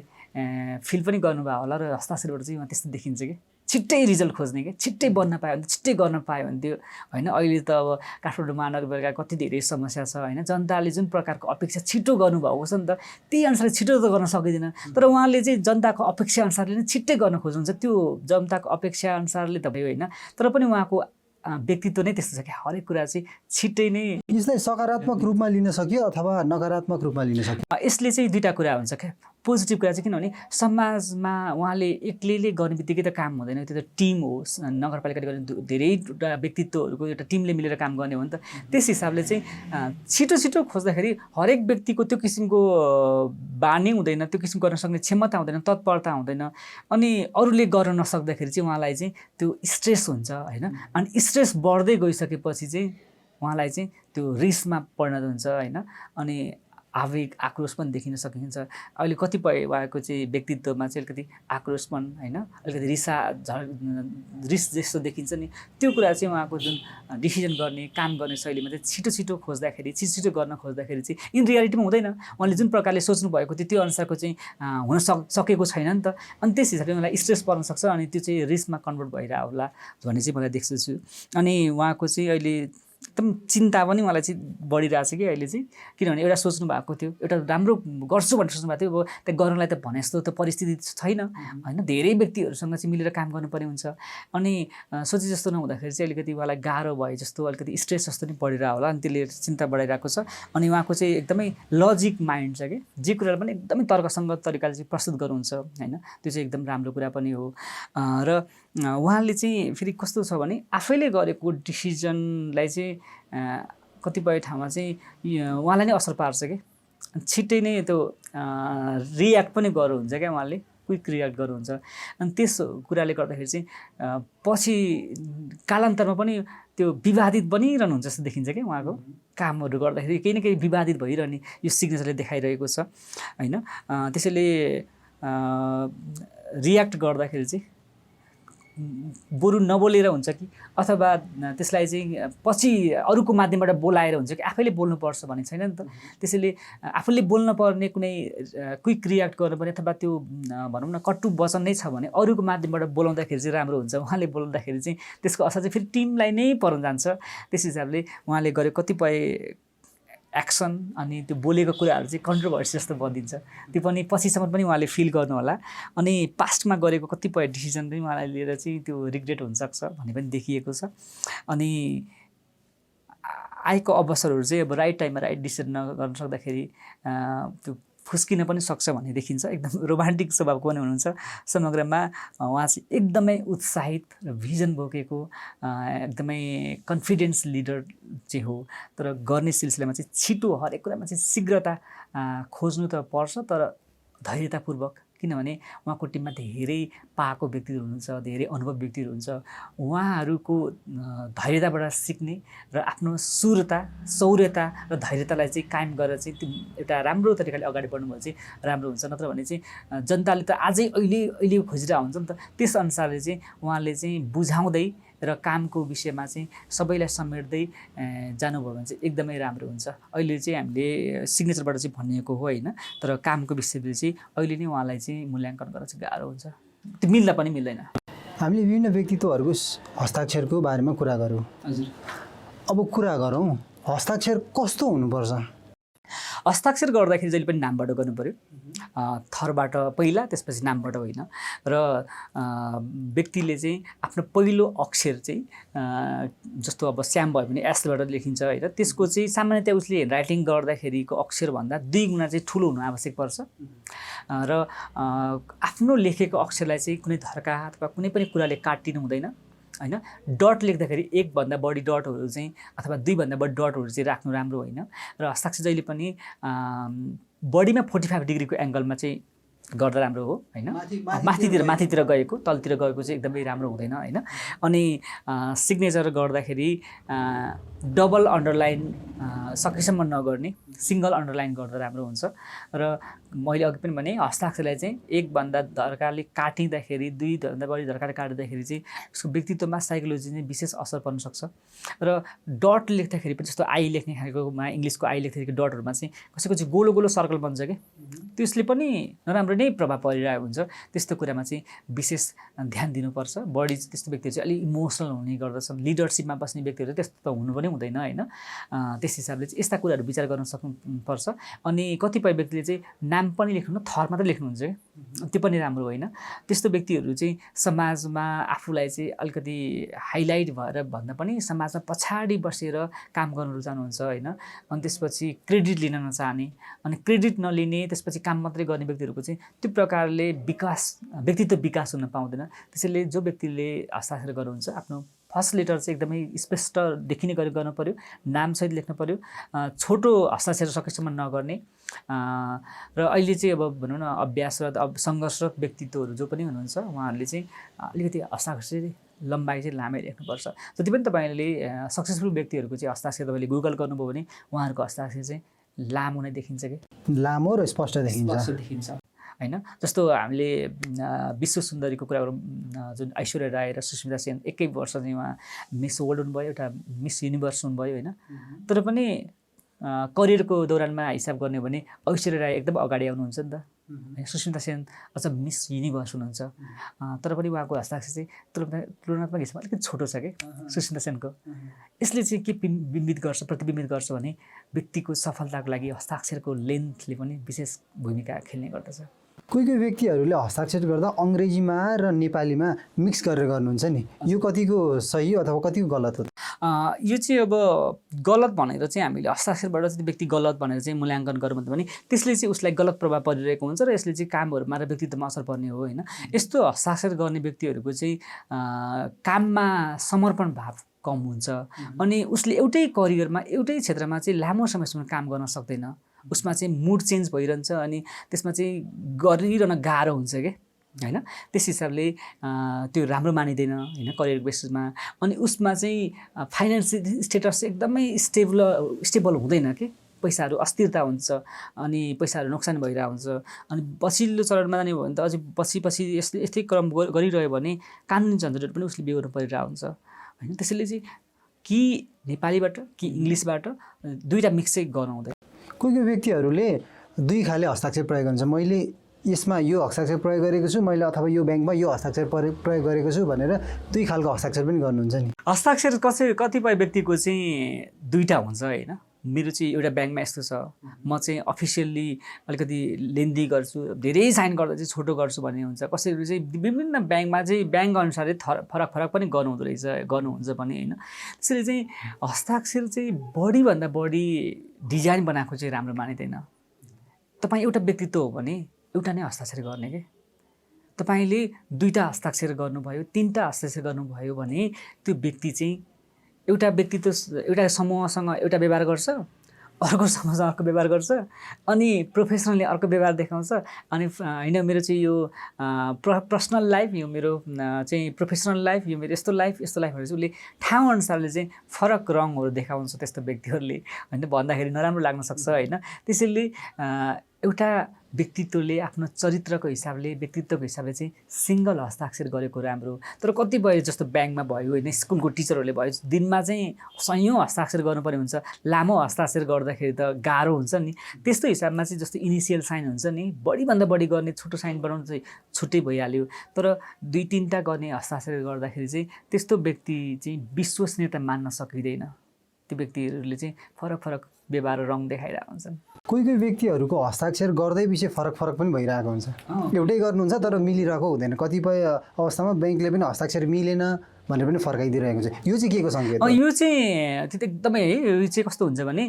फिल पनि गर्नुभयो होला र हस्ताक्षरबाट चाहिँ उहाँ त्यस्तो देखिन्छ कि छिट्टै रिजल्ट खोज्ने कि, छिट्टै बन्न पायो भने छिट्टै गर्न पायो भने त्यो होइन। अहिले त अब काठमाडौँ महानगरपालिका कति धेरै समस्या छ होइन, जनताले जुन प्रकारको अपेक्षा छिटो गर्नुभएको छ नि त त्यही अनुसारले छिटो त गर्न सकिँदैन। तर उहाँले चाहिँ जनताको अपेक्षा अनुसारले नै छिट्टै गर्न खोज्नुहुन्छ, त्यो जनताको अपेक्षा अनुसारले त भयो होइन। तर पनि उहाँको व्यक्तित्व नै त्यस्तो छ कि हरेक कुरा चाहिँ छिट्टै नै। यसलाई सकारात्मक रूपमा लिन सक्यो अथवा नकारात्मक रूपमा लिन सक्यो? यसले चाहिँ दुईवटा कुरा हुन्छ क्या। पोजिटिभ कुरा चाहिँ किनभने समाजमा उहाँले एक्लैले गर्ने बित्तिकै त काम हुँदैन, त्यो त टिम हो। नगरपालिकाले गर्ने धेरैवटा व्यक्तित्वहरूको एउटा टिमले मिलेर काम गर्ने हो नि त। त्यस हिसाबले चाहिँ छिटो छिटो खोज्दाखेरि हरेक व्यक्तिको त्यो किसिमको बानी हुँदैन, त्यो किसिम गर्न सक्ने क्षमता हुँदैन, तत्परता हुँदैन। अनि अरूले गर्न नसक्दाखेरि चाहिँ उहाँलाई चाहिँ त्यो स्ट्रेस हुन्छ होइन। अनि स्ट्रेस बढ्दै गइसकेपछि चाहिँ उहाँलाई चाहिँ त्यो रिसमा परिणत हुन्छ होइन। अनि आवेग आक्रोश पनि देखिन सकिन्छ। अहिले कतिपय उहाँको चाहिँ व्यक्तित्वमा चाहिँ अलिकति आक्रोशपन होइन, अलिकति रिस जस्तो देखिन्छ नि, त्यो कुरा चाहिँ उहाँको जुन डिसिजन गर्ने काम गर्ने शैलीमा चाहिँ छिटो छिटो खोज्दाखेरि, छिटो गर्न खोज्दाखेरि चाहिँ इन रियालिटीमा हुँदैन। उहाँले जुन प्रकारले सोच्नु भएको थियो त्यो अनुसारको चाहिँ हुन सकेको छैन नि त। अनि त्यस हिसाबले उहाँलाई स्ट्रेस पर्न सक्छ, अनि त्यो चाहिँ रिसमा कन्भर्ट भइरहेको होला भन्ने चाहिँ मलाई देख्छु। अनि उहाँको चाहिँ अहिले एकदम चिन्ता पनि मलाई चाहिँ बढिरहेको छ कि अहिले चाहिँ, किनभने एउटा सोच्नु भएको थियो, एउटा राम्रो गर्छु भनेर सोच्नु भएको थियो, अब त्यो गर्नलाई त भने जस्तो त परिस्थिति छैन होइन। धेरै व्यक्तिहरूसँग चाहिँ मिलेर काम गर्नुपर्ने हुन्छ। अनि सोचे जस्तो नहुँदाखेरि चाहिँ अलिकति उहाँलाई गाह्रो भयो जस्तो, अलिकति स्ट्रेस जस्तो नि बढिरहेको होला, अनि त्यसले चिन्ता बढाइरहेको छ। अनि उहाँको चाहिँ एकदमै लजिक माइन्ड छ कि, जे कुरालाई पनि एकदमै तर्कसङ्गत तरिकाले चाहिँ प्रस्तुत गर्नुहुन्छ होइन, त्यो चाहिँ एकदम राम्रो कुरा पनि हो। र उहाँले चाहिँ फेरि कस्तो छ भने आफैले गरेको डिसिजनलाई चाहिँ कतिपय ठाउँमा चाहिँ उहाँलाई नै असर पार्छ कि, छिट्टै नै त्यो रियाक्ट पनि गर्नुहुन्छ क्या, उहाँले क्विक रियाक्ट गर्नुहुन्छ। अनि त्यस कुराले गर्दाखेरि चाहिँ पछि कालान्तरमा पनि त्यो विवादित बनिरहनुहुन्छ जस्तो देखिन्छ क्या। उहाँको कामहरू गर्दाखेरि केही न केही विवादित भइरहने यो सिग्नेचरले देखाइरहेको छ होइन। त्यसैले रियाक्ट गर्दाखेरि चाहिँ बरु नबोलेर हुन्छ कि अथवा त्यसलाई चाहिँ पछि अरूको माध्यमबाट बोलाएर हुन्छ कि आफैले बोल्नुपर्छ भन्ने छैन नि त। त्यसैले आफूले बोल्न पर्ने कुनै क्विक रियाक्ट गर्नुपर्ने अथवा त्यो भनौँ न कटु वचन नै छ भने अरूको माध्यमबाट बोलाउँदाखेरि चाहिँ राम्रो हुन्छ। उहाँले बोलाउँदाखेरि चाहिँ त्यसको असर चाहिँ फेरि टिमलाई नै पर्न जान्छ। त्यस हिसाबले उहाँले गरेको कतिपय एक्सन अनि त्यो बोलेको कुराहरू चाहिँ कन्ट्रोभर्सी जस्तो बनिन्छ। त्यो पनि पछिसम्म पनि उहाँले फिल गर्नुहोला। अनि पास्टमा गरेको कतिपय डिसिजन पनि उहाँलाई लिएर चाहिँ त्यो रिग्रेट हुनसक्छ भन्ने पनि देखिएको छ। अनि आएको अवसरहरू चाहिँ अब राइट टाइममा राइट डिसिजन नगर्न सक्दाखेरि त्यो फुस्किन पनि सक्छ भन्ने देखिन्छ। एकदम रोमान्टिक स्वभावको पनि हुनुहुन्छ। समग्रमा उहाँ चाहिँ एकदमै उत्साहित र भिजन बोकेको एकदमै कन्फिडेन्स लिडर चाहिँ हो। तर गर्ने सिलसिलामा चाहिँ छिटो हरेक कुरामा चाहिँ शीघ्रता खोज्नु त पर्छ, तर धैर्यतापूर्वक। किनभने उहाँको टिममा धेरै पाएको व्यक्तिहरू हुनुहुन्छ, धेरै अनुभव व्यक्तिहरू हुन्छ। उहाँहरूको धैर्यताबाट सिक्ने र आफ्नो शुरता, शौर्यता र धैर्यतालाई चाहिँ कायम गरेर चाहिँ त्यो एउटा राम्रो तरिकाले अगाडि बढ्नुभयो चाहिँ राम्रो हुन्छ। नत्र भने चाहिँ जनताले त आजै अहिले खोजिरहेको हुन्छ नि त। त्यसअनुसारले चाहिँ उहाँले चाहिँ बुझाउँदै र कामको विषयमा चाहिँ सबैलाई समेट्दै जानुभयो भने चाहिँ एकदमै राम्रो हुन्छ। अहिले चाहिँ हामीले सिग्नेचरबाट चाहिँ भनिएको हो होइन, तर कामको विषयले चाहिँ अहिले नै उहाँलाई चाहिँ मूल्याङ्कन गर्न चाहिँ गाह्रो हुन्छ। त्यो मिल्दा पनि मिल्दैन। हामीले विभिन्न व्यक्तित्वहरूको हस्ताक्षरको बारेमा कुरा गरौँ। हजुर, अब कुरा गरौँ हस्ताक्षर कस्तो हुनुपर्छ। हस्ताक्षर गर्दाखेरि जहिले पनि नामबाट गर्नु पऱ्यो। थरबाट पहिला, त्यसपछि नामबाट होइन। र व्यक्तिले चाहिँ आफ्नो पहिलो अक्षर चाहिँ जस्तो अब श्याम भयो भने एसबाट लेखिन्छ होइन, त्यसको चाहिँ सामान्यतया उसले ह्यान्डराइटिङ गर्दाखेरिको अक्षरभन्दा 2 गुणा चाहिँ ठुलो हुनु आवश्यक पर्छ। र आफ्नो लेखेको अक्षरलाई चाहिँ कुनै धर्का अथवा कुनै पनि कुराले काटिनु हुँदैन होइन। डट लेख्दाखेरि 1 भन्दा बढी डटहरू चाहिँ अथवा 2 भन्दा बढी डटहरू चाहिँ राख्नु राम्रो होइन। र हस्ताक्षर जहिले पनि बडीमा 45 डिग्रीको एङ्गलमा चाहिँ गर्दा राम्रो हो होइन। माथितिर गएको, तलतिर गएको चाहिँ एकदमै राम्रो हुँदैन होइन। अनि सिग्नेचर गर्दाखेरि डबल अन्डरलाइन सकेसम्म नगर्ने, सिङ्गल अन्डरलाइन गर्दा राम्रो हुन्छ। र मैले अघि पनि भने हस्ताक्षरलाई चाहिँ 1 भन्दा धर्काले काटिँदाखेरि, 2 भन्दा बढी धर्काले काटिँदाखेरि चाहिँ उसको व्यक्तित्वमा साइकोलोजी चाहिँ विशेष असर पर्न सक्छ। र डट लेख्दाखेरि पनि जस्तो आई लेख्ने खालकोमा इङ्ग्लिसको आई लेख्दाखेरि डटहरूमा चाहिँ कसैको चाहिँ गोलो गोलो सर्कल बन्छ कि त्यसले पनि नराम्रो नै प्रभाव परिरहेको हुन्छ। त्यस्तो कुरामा चाहिँ विशेष ध्यान दिनुपर्छ। बढी त्यस्तो व्यक्तिहरू चाहिँ अलिक इमोसनल हुने गर्दछन्। लिडरसिपमा बस्ने व्यक्तिहरू त्यस्तो त हुनु पनि हुँदैन होइन। त्यस हिसाबले चाहिँ यस्ता कुराहरू विचार गर्न सक्नुपर्छ। अनि कतिपय व्यक्तिले चाहिँ नाम पनि लेख्नु, थर मात्रै लेख्नुहुन्छ कि त्यो पनि राम्रो होइन। त्यस्तो व्यक्तिहरू चाहिँ समाजमा आफूलाई चाहिँ अलिकति हाइलाइट भएर भन्दा पनि समाजमा पछाडि बसेर काम गर्न रुचाउनुहुन्छ होइन। अनि त्यसपछि क्रेडिट लिन नचाहने, अनि क्रेडिट नलिने, त्यसपछि काम मात्रै गर्ने व्यक्तिहरूको चाहिँ त्यो प्रकारले व्यक्तित्व विकास हुन पाउँदैन। त्यसैले जो व्यक्तिले हस्ताक्षर गर्नुहुन्छ आफ्नो फर्स्ट लेटर चाहिँ एकदमै स्पष्ट देखिने गरी गर्नु पऱ्यो, नामसहित लेख्नु पऱ्यो, छोटो हस्ताक्षर सकेसम्म नगर्ने। र अहिले चाहिँ अब भनौँ न अभ्यासरत सङ्घर्षरत व्यक्तित्वहरू जो पनि हुनुहुन्छ उहाँहरूले चाहिँ अलिकति हस्ताक्षर लम्बाइ चाहिँ लामै लेख्नुपर्छ। जति पनि तपाईँले सक्सेसफुल व्यक्तिहरूको चाहिँ हस्ताक्षर तपाईँले गुगल गर्नुभयो भने उहाँहरूको हस्ताक्षर चाहिँ लामो नै देखिन्छ कि लामो र स्पष्ट देखिन्छ होइन। जस्तो हामीले विश्व सुन्दरीको कुरा गरौँ, जुन ऐश्वर्या राय र सुस्मिता सेन एकै वर्ष चाहिँ उहाँ मिस वर्ल्ड हुनुभयो, एउटा मिस युनिभर्स हुनुभयो होइन। तर पनि करियरको दौरानमा हिसाब गर्ने हो भने ऐश्वर्या राय एकदम अगाडि आउनुहुन्छ नि त। सुस्मिता सेन अझ मिस युनिभर्स हुनुहुन्छ। तर पनि उहाँको हस्ताक्षर चाहिँ तुलनात्मक हिसाबमा अलिकति छोटो छ कि सुस्मिता सेनको। यसले चाहिँ के प्रतिबिम्बित गर्छ भने व्यक्तिको सफलताको लागि हस्ताक्षरको लेन्थले पनि विशेष भूमिका खेल्ने गर्दछ। कोही व्यक्तिहरूले हस्ताक्षर गर्दा अङ्ग्रेजीमा र नेपालीमा मिक्स गरेर गर्नुहुन्छ नि, यो कतिको सही अथवा कतिको गलत हो? यो चाहिँ अब गलत भनेर चाहिँ हामीले हस्ताक्षरबाट चाहिँ व्यक्ति गलत भनेर चाहिँ मूल्याङ्कन गरौँ भने त्यसले चाहिँ उसलाई गलत प्रभाव परिरहेको हुन्छ र यसले चाहिँ कामहरूमा र व्यक्तित्वमा असर पर्ने हो होइन। यस्तो हस्ताक्षर गर्ने व्यक्तिहरूको चाहिँ काममा समर्पण भाव कम हुन्छ। अनि उसले एउटै करियरमा एउटै क्षेत्रमा चाहिँ लामो समयसम्म काम गर्न सक्दैन। उसमा चाहिँ मुड चेन्ज भइरहन्छ अनि त्यसमा चाहिँ गरिरहन गाह्रो हुन्छ क्या होइन। त्यस हिसाबले त्यो राम्रो मानिँदैन होइन करियर बेसिसमा। अनि उसमा चाहिँ फाइनेन्सियल स्टेटस एकदमै स्टेबल हुँदैन कि पैसाहरू अस्थिरता हुन्छ अनि पैसाहरू नोक्सान भइरहेको हुन्छ अनि पछिल्लो चरणमा जाने भयो भने त अझै पछि यस्तै क्रम गरिरह्यो भने कानुनी झन्झटहरू पनि उसले बेहोर्नु परिरहेको हुन्छ होइन। त्यसैले चाहिँ कि नेपालीबाट कि इङ्ग्लिसबाट दुईवटा मिक्स चाहिँ गर्नु हुँदैन। कोही व्यक्तिहरूले दुई खाले हस्ताक्षर प्रयोग गर्नुहुन्छ, मैले यसमा यो हस्ताक्षर प्रयोग गरेको छु, मैले अथवा यो ब्याङ्कमा यो हस्ताक्षर प्रयोग गरेको छु भनेर दुई खालको हस्ताक्षर पनि गर्नुहुन्छ नि। हस्ताक्षर कतिपय व्यक्तिको चाहिँ दुईवटा हुन्छ होइन। मेरो चाहिँ एउटा ब्याङ्कमा यस्तो छ, म चाहिँ अफिसियल्ली अलिकति लेन्दी गर्छु, धेरै साइन गर्दा चाहिँ छोटो गर्छु भन्ने हुन्छ। कसैहरू चाहिँ विभिन्न ब्याङ्कमा चाहिँ ब्याङ्क अनुसारै फरक पनि गर्नुहुन्छ भने होइन। त्यसैले चाहिँ हस्ताक्षर चाहिँ बढीभन्दा बढी डिजाइन बनाएको चाहिँ राम्रो मानिँदैन। तपाईँ एउटा व्यक्तित्व हो भने एउटा नै हस्ताक्षर गर्ने के। तपाईँले दुईवटा हस्ताक्षर गर्नुभयो, तिनवटा हस्ताक्षर गर्नुभयो भने त्यो व्यक्ति चाहिँ एउटा व्यक्तित्व एउटा समूहसँग एउटा व्यवहार गर्छ, अर्को समूहसँग अर्को व्यवहार गर्छ, अनि प्रोफेसनली अर्को व्यवहार देखाउँछ। अनि होइन मेरो चाहिँ यो पर्सनल लाइफ, यो मेरो चाहिँ प्रोफेसनल लाइफ, यो मेरो यस्तो लाइफहरू चाहिँ उसले ठाउँ अनुसारले चाहिँ फरक रङहरू देखाउँछ त्यस्तो व्यक्तिहरूले होइन। भन्दाखेरि नराम्रो लाग्न सक्छ होइन। त्यसैले एउटा व्यक्तित्वले आफ्नो चरित्रको हिसाबले व्यक्तित्वको हिसाबले चाहिँ सिङ्गल हस्ताक्षर गरेको राम्रो। तर कतिपय जस्तो ब्याङ्कमा भयो होइन, स्कुलको टिचरहरूले भयो, दिनमा चाहिँ सयौँ हस्ताक्षर गर्नुपर्ने हुन्छ, लामो हस्ताक्षर गर्दाखेरि त गाह्रो हुन्छ नि। त्यस्तो हिसाबमा चाहिँ जस्तो इनिसियल साइन हुन्छ नि, बढीभन्दा बढी गर्ने छोटो साइन बनाउनु चाहिँ छुट्टै भइहाल्यो। तर दुई तिनवटा गर्ने हस्ताक्षर गर्दाखेरि चाहिँ त्यस्तो व्यक्ति चाहिँ विश्वसनीयता मान्न सकिँदैन। त्यो व्यक्तिहरूले चाहिँ फरक व्यवहार रङ देखाइरहेको हुन्छन्। कोही व्यक्तिहरूको हस्ताक्षर गर्दै पछि फरक पनि भइरहेको हुन्छ। एउटै गर्नुहुन्छ तर मिलिरहेको हुँदैन। कतिपय अवस्थामा ब्याङ्कले पनि हस्ताक्षर मिलेन भनेर पनि फर्काइदिइरहेको हुन्छ। यो चाहिँ के को सङ्केत हो? यो चाहिँ त्यो एकदमै है, यो चाहिँ कस्तो हुन्छ भने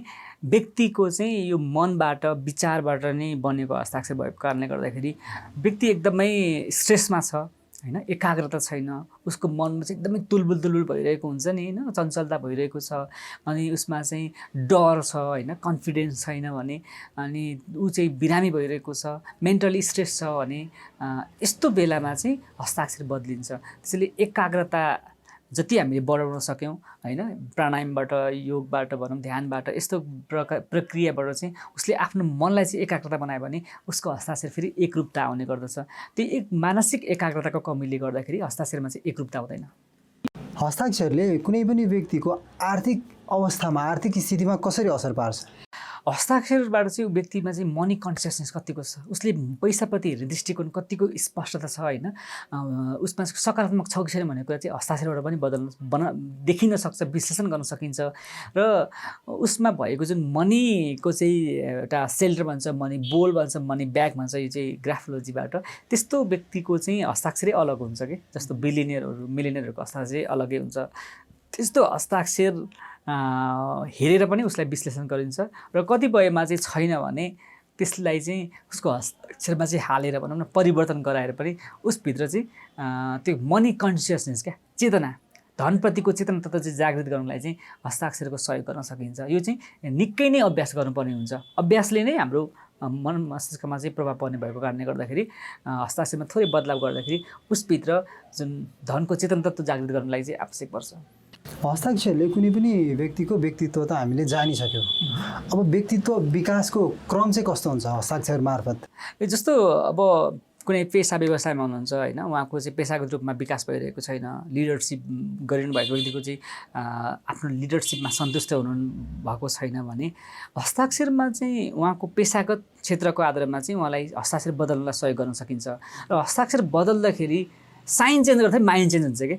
व्यक्तिको चाहिँ यो मनबाट विचारबाट नै बनेको हस्ताक्षर भएको कारणले गर्दाखेरि व्यक्ति एकदमै स्ट्रेसमा छ होइन, एकाग्रता छैन, उसको मनमा चाहिँ एकदमै तुलबुल भइरहेको हुन्छ नि होइन, चञ्चलता भइरहेको छ, अनि उसमा चाहिँ डर छ होइन, कन्फिडेन्स छैन भने, अनि ऊ चाहिँ बिरामी भइरहेको छ, मेन्टली स्ट्रेस छ भने यस्तो बेलामा चाहिँ हस्ताक्षर बदलिन्छ। त्यसैले एकाग्रता जति हामीले बढाउन सक्यौँ होइन, प्राणायामबाट, योगबाट भनौँ, ध्यानबाट, यस्तो प्रक्रियाबाट चाहिँ उसले आफ्नो मनलाई चाहिँ एकाग्रता बनायो भने उसको हस्ताक्षर फेरि एकरूपता आउने गर्दछ। त्यो एक मानसिक एकाग्रताको कमीले गर्दाखेरि हस्ताक्षरमा चाहिँ एकरूपता हुँदैन। हस्ताक्षरले कुनै पनि व्यक्तिको आर्थिक अवस्थामा, आर्थिक स्थितिमा कसरी असर पार्छ? हस्ताक्षरबाट चाहिँ व्यक्तिमा चाहिँ मनी कन्सियसनेस कतिको छ, उसले पैसाप्रति हेर्ने दृष्टिकोण कतिको स्पष्टता छ होइन, उसमा सकारात्मक छ कि छैन भन्ने कुरा चाहिँ हस्ताक्षरबाट पनि देखिन सक्छ, विश्लेषण गर्न सकिन्छ। र उसमा भएको जुन मनीको चाहिँ एउटा सेल्टर भन्छ, मनी बोल भन्छ, मनी ब्याग भन्छ, यो चाहिँ ग्राफोलोजीबाट, त्यस्तो व्यक्तिको चाहिँ हस्ताक्षरै अलग हुन्छ कि। जस्तो मिलिनियरहरूको हस्ताक्षर चाहिँ अलगै हुन्छ। त्यस्तो हस्ताक्षर हेरेर पनि उसलाई विश्लेषण गरिन्छ। र कतिपयमा चाहिँ छैन भने त्यसलाई चाहिँ उसको हस्ताक्षरमा चाहिँ हालेर भनौँ न, परिवर्तन गराएर पनि उसभित्र चाहिँ त्यो मनी कन्सियसनेस क्या, चेतना, धनप्रतिको चेतना तत्त्व चाहिँ जागृत गर्नलाई चाहिँ हस्ताक्षरको सहयोग गर्न सकिन्छ। यो चाहिँ निकै नै अभ्यास गर्नुपर्ने हुन्छ। अभ्यासले नै हाम्रो मन मस्तिष्कमा चाहिँ प्रभाव पर्ने भएको कारणले गर्दाखेरि हस्ताक्षरमा थोरै बदलाव गर्दाखेरि उसभित्र जुन धनको चेतना तत्त्व जागृत गर्नलाई चाहिँ आवश्यक पर्छ। हस्ताक्षरले कुनै पनि व्यक्तिको व्यक्तित्व त हामीले जानिसक्यौँ। अब व्यक्तित्व विकासको क्रम चाहिँ कस्तो हुन्छ हस्ताक्षर मार्फत? जस्तो अब कुनै पेसा व्यवसायमा हुनुहुन्छ होइन, उहाँको चाहिँ पेसागत रूपमा विकास भइरहेको छैन, लिडरसिप गरिनु भएको व्यक्तिको चाहिँ आफ्नो लिडरसिपमा सन्तुष्ट हुनु भएको छैन भने हस्ताक्षरमा चाहिँ उहाँको पेसागत क्षेत्रको आधारमा चाहिँ उहाँलाई हस्ताक्षर बदल्नलाई सहयोग गर्न सकिन्छ। र हस्ताक्षर बदल्दाखेरि साइन चेन्ज गर्दाखेरि माइन्ड चेन्ज हुन्छ कि,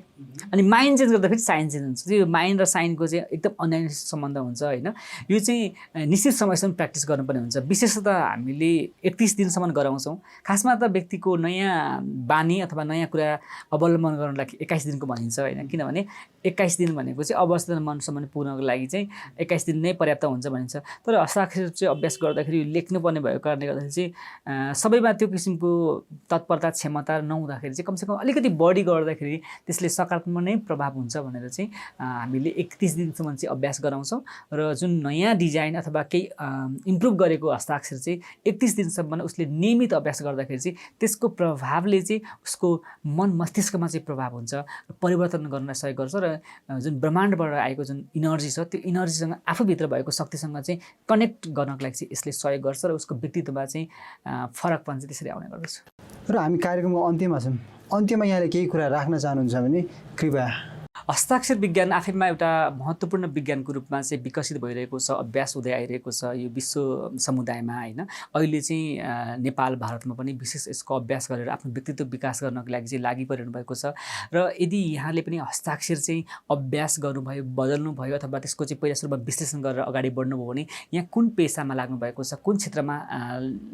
अनि माइन्ड चेन्ज गर्दाखेरि साइन चेन्ज हुन्छ। त्यो माइन्ड र साइनको चाहिँ एकदम अन्यान्य सम्बन्ध हुन्छ होइन। यो चाहिँ निश्चित समयसम्म प्र्याक्टिस गर्नुपर्ने हुन्छ। विशेषतः हामीले 31 दिनसम्म गराउँछौँ। खासमा त व्यक्तिको नयाँ बानी अथवा नयाँ कुरा अवलम्बन गर्नलाई 21 दिनको भनिन्छ होइन, किनभने 21 दिन भनेको चाहिँ अवस्था मनसम्म पुग्नको लागि चाहिँ 21 दिन नै पर्याप्त हुन्छ भनिन्छ। तर हस्ताक्षर चाहिँ अभ्यास गर्दाखेरि लेख्नुपर्ने भएको कारणले गर्दाखेरि चाहिँ सबैमा त्यो किसिमको तत्परता क्षमता नहुँदाखेरि चाहिँ कमसेकम अलिकति अलिकति बढी गर्दाखेरि त्यसले सकारात्मक नै प्रभाव हुन्छ भनेर चाहिँ हामीले 31 दिनसम्म चाहिँ अभ्यास गराउँछौँ र जुन नयाँ डिजाइन अथवा केही इम्प्रुभ गरेको हस्ताक्षर चाहिँ 31 दिनसम्म उसले नियमित अभ्यास गर्दाखेरि चाहिँ त्यसको प्रभावले चाहिँ उसको मन मस्तिष्कमा चाहिँ प्रभाव हुन्छ, परिवर्तन गर्नलाई सहयोग गर्छ र जुन ब्रह्माण्डबाट आएको जुन इनर्जी छ त्यो इनर्जीसँग आफूभित्र भएको शक्तिसँग चाहिँ कनेक्ट गर्नको लागि चाहिँ यसले सहयोग गर्छ र उसको व्यक्तित्वमा चाहिँ फरकपन चाहिँ त्यसरी आउने गर्दछ। र हामी कार्यक्रमको अन्त्यमा छौँ। अन्त्यमा यहाँले केही कुरा राख्न चाहनुहुन्छ भने कृपया। हस्ताक्षर विज्ञान आफैमा एउटा महत्त्वपूर्ण विज्ञानको रूपमा चाहिँ विकसित भइरहेको छ, अभ्यास हुँदै आइरहेको छ यो विश्व समुदायमा होइन। अहिले चाहिँ नेपाल भारतमा पनि विशेष यसको अभ्यास गरेर आफ्नो व्यक्तित्व विकास गर्नको लागि चाहिँ लागि परिरहनु भएको छ र यदि यहाँले पनि हस्ताक्षर चाहिँ अभ्यास गर्नुभयो, बदल्नुभयो अथवा त्यसको चाहिँ पहिला सुरुमा विश्लेषण गरेर अगाडि बढ्नुभयो भने यहाँ कुन पेसामा लाग्नु भएको छ, कुन क्षेत्रमा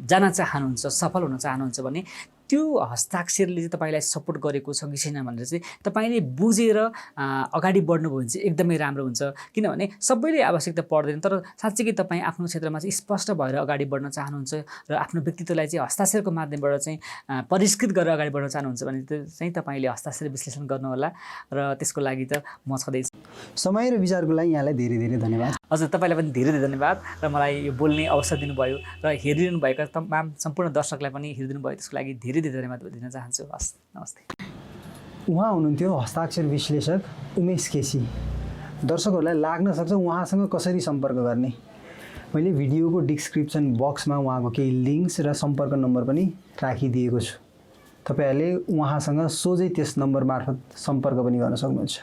जान चाहनुहुन्छ, सफल हुन चाहनुहुन्छ भने त्यो हस्ताक्षरले चाहिँ तपाईँलाई सपोर्ट गरेको छ कि छैन भनेर चाहिँ तपाईँले बुझेर अगाडि बढ्नुभयो भने चाहिँ एकदमै राम्रो हुन्छ। किनभने सबैले आवश्यकता पर्दैन, तर साँच्चै तपाईँ आफ्नो क्षेत्रमा चाहिँ स्पष्ट भएर अगाडि बढ्न चाहनुहुन्छ र आफ्नो व्यक्तित्वलाई चाहिँ हस्ताक्षरको माध्यमबाट चाहिँ परिष्कृत गरेर अगाडि बढ्न चाहनुहुन्छ भने चाहिँ तपाईँले हस्ताक्षर विश्लेषण गर्नुहोला र त्यसको लागि त म छँदैछु। समय र विचारको लागि यहाँलाई धेरै धेरै धन्यवाद। हजुर, तपाईँलाई पनि धेरै धेरै धन्यवाद र मलाई यो बोल्ने अवसर दिनुभयो र हेरिरहनु भएका तमाम सम्पूर्ण दर्शकलाई पनि हेरिदिनु भयो त्यसको लागि धेरै धेरै धन्यवाद दिन चाहन्छु। हस्, नमस्ते। उहाँ हुनुहुन्थ्यो हस्ताक्षर विश्लेषक उमेश केसी। दर्शकहरूलाई लाग्न सक्छ उहाँसँग कसरी सम्पर्क गर्ने। मैले भिडियोको डिस्क्रिप्सन बक्समा उहाँको केही लिङ्क्स र सम्पर्क नम्बर पनि राखिदिएको छु। तपाईँहरूले उहाँसँग सोझै त्यस नम्बर मार्फत सम्पर्क पनि गर्न सक्नुहुन्छ।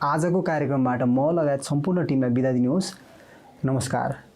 आजको कार्यक्रमबाट म लगायत सम्पूर्ण टिमलाई बिदा दिनुहोस्। नमस्कार।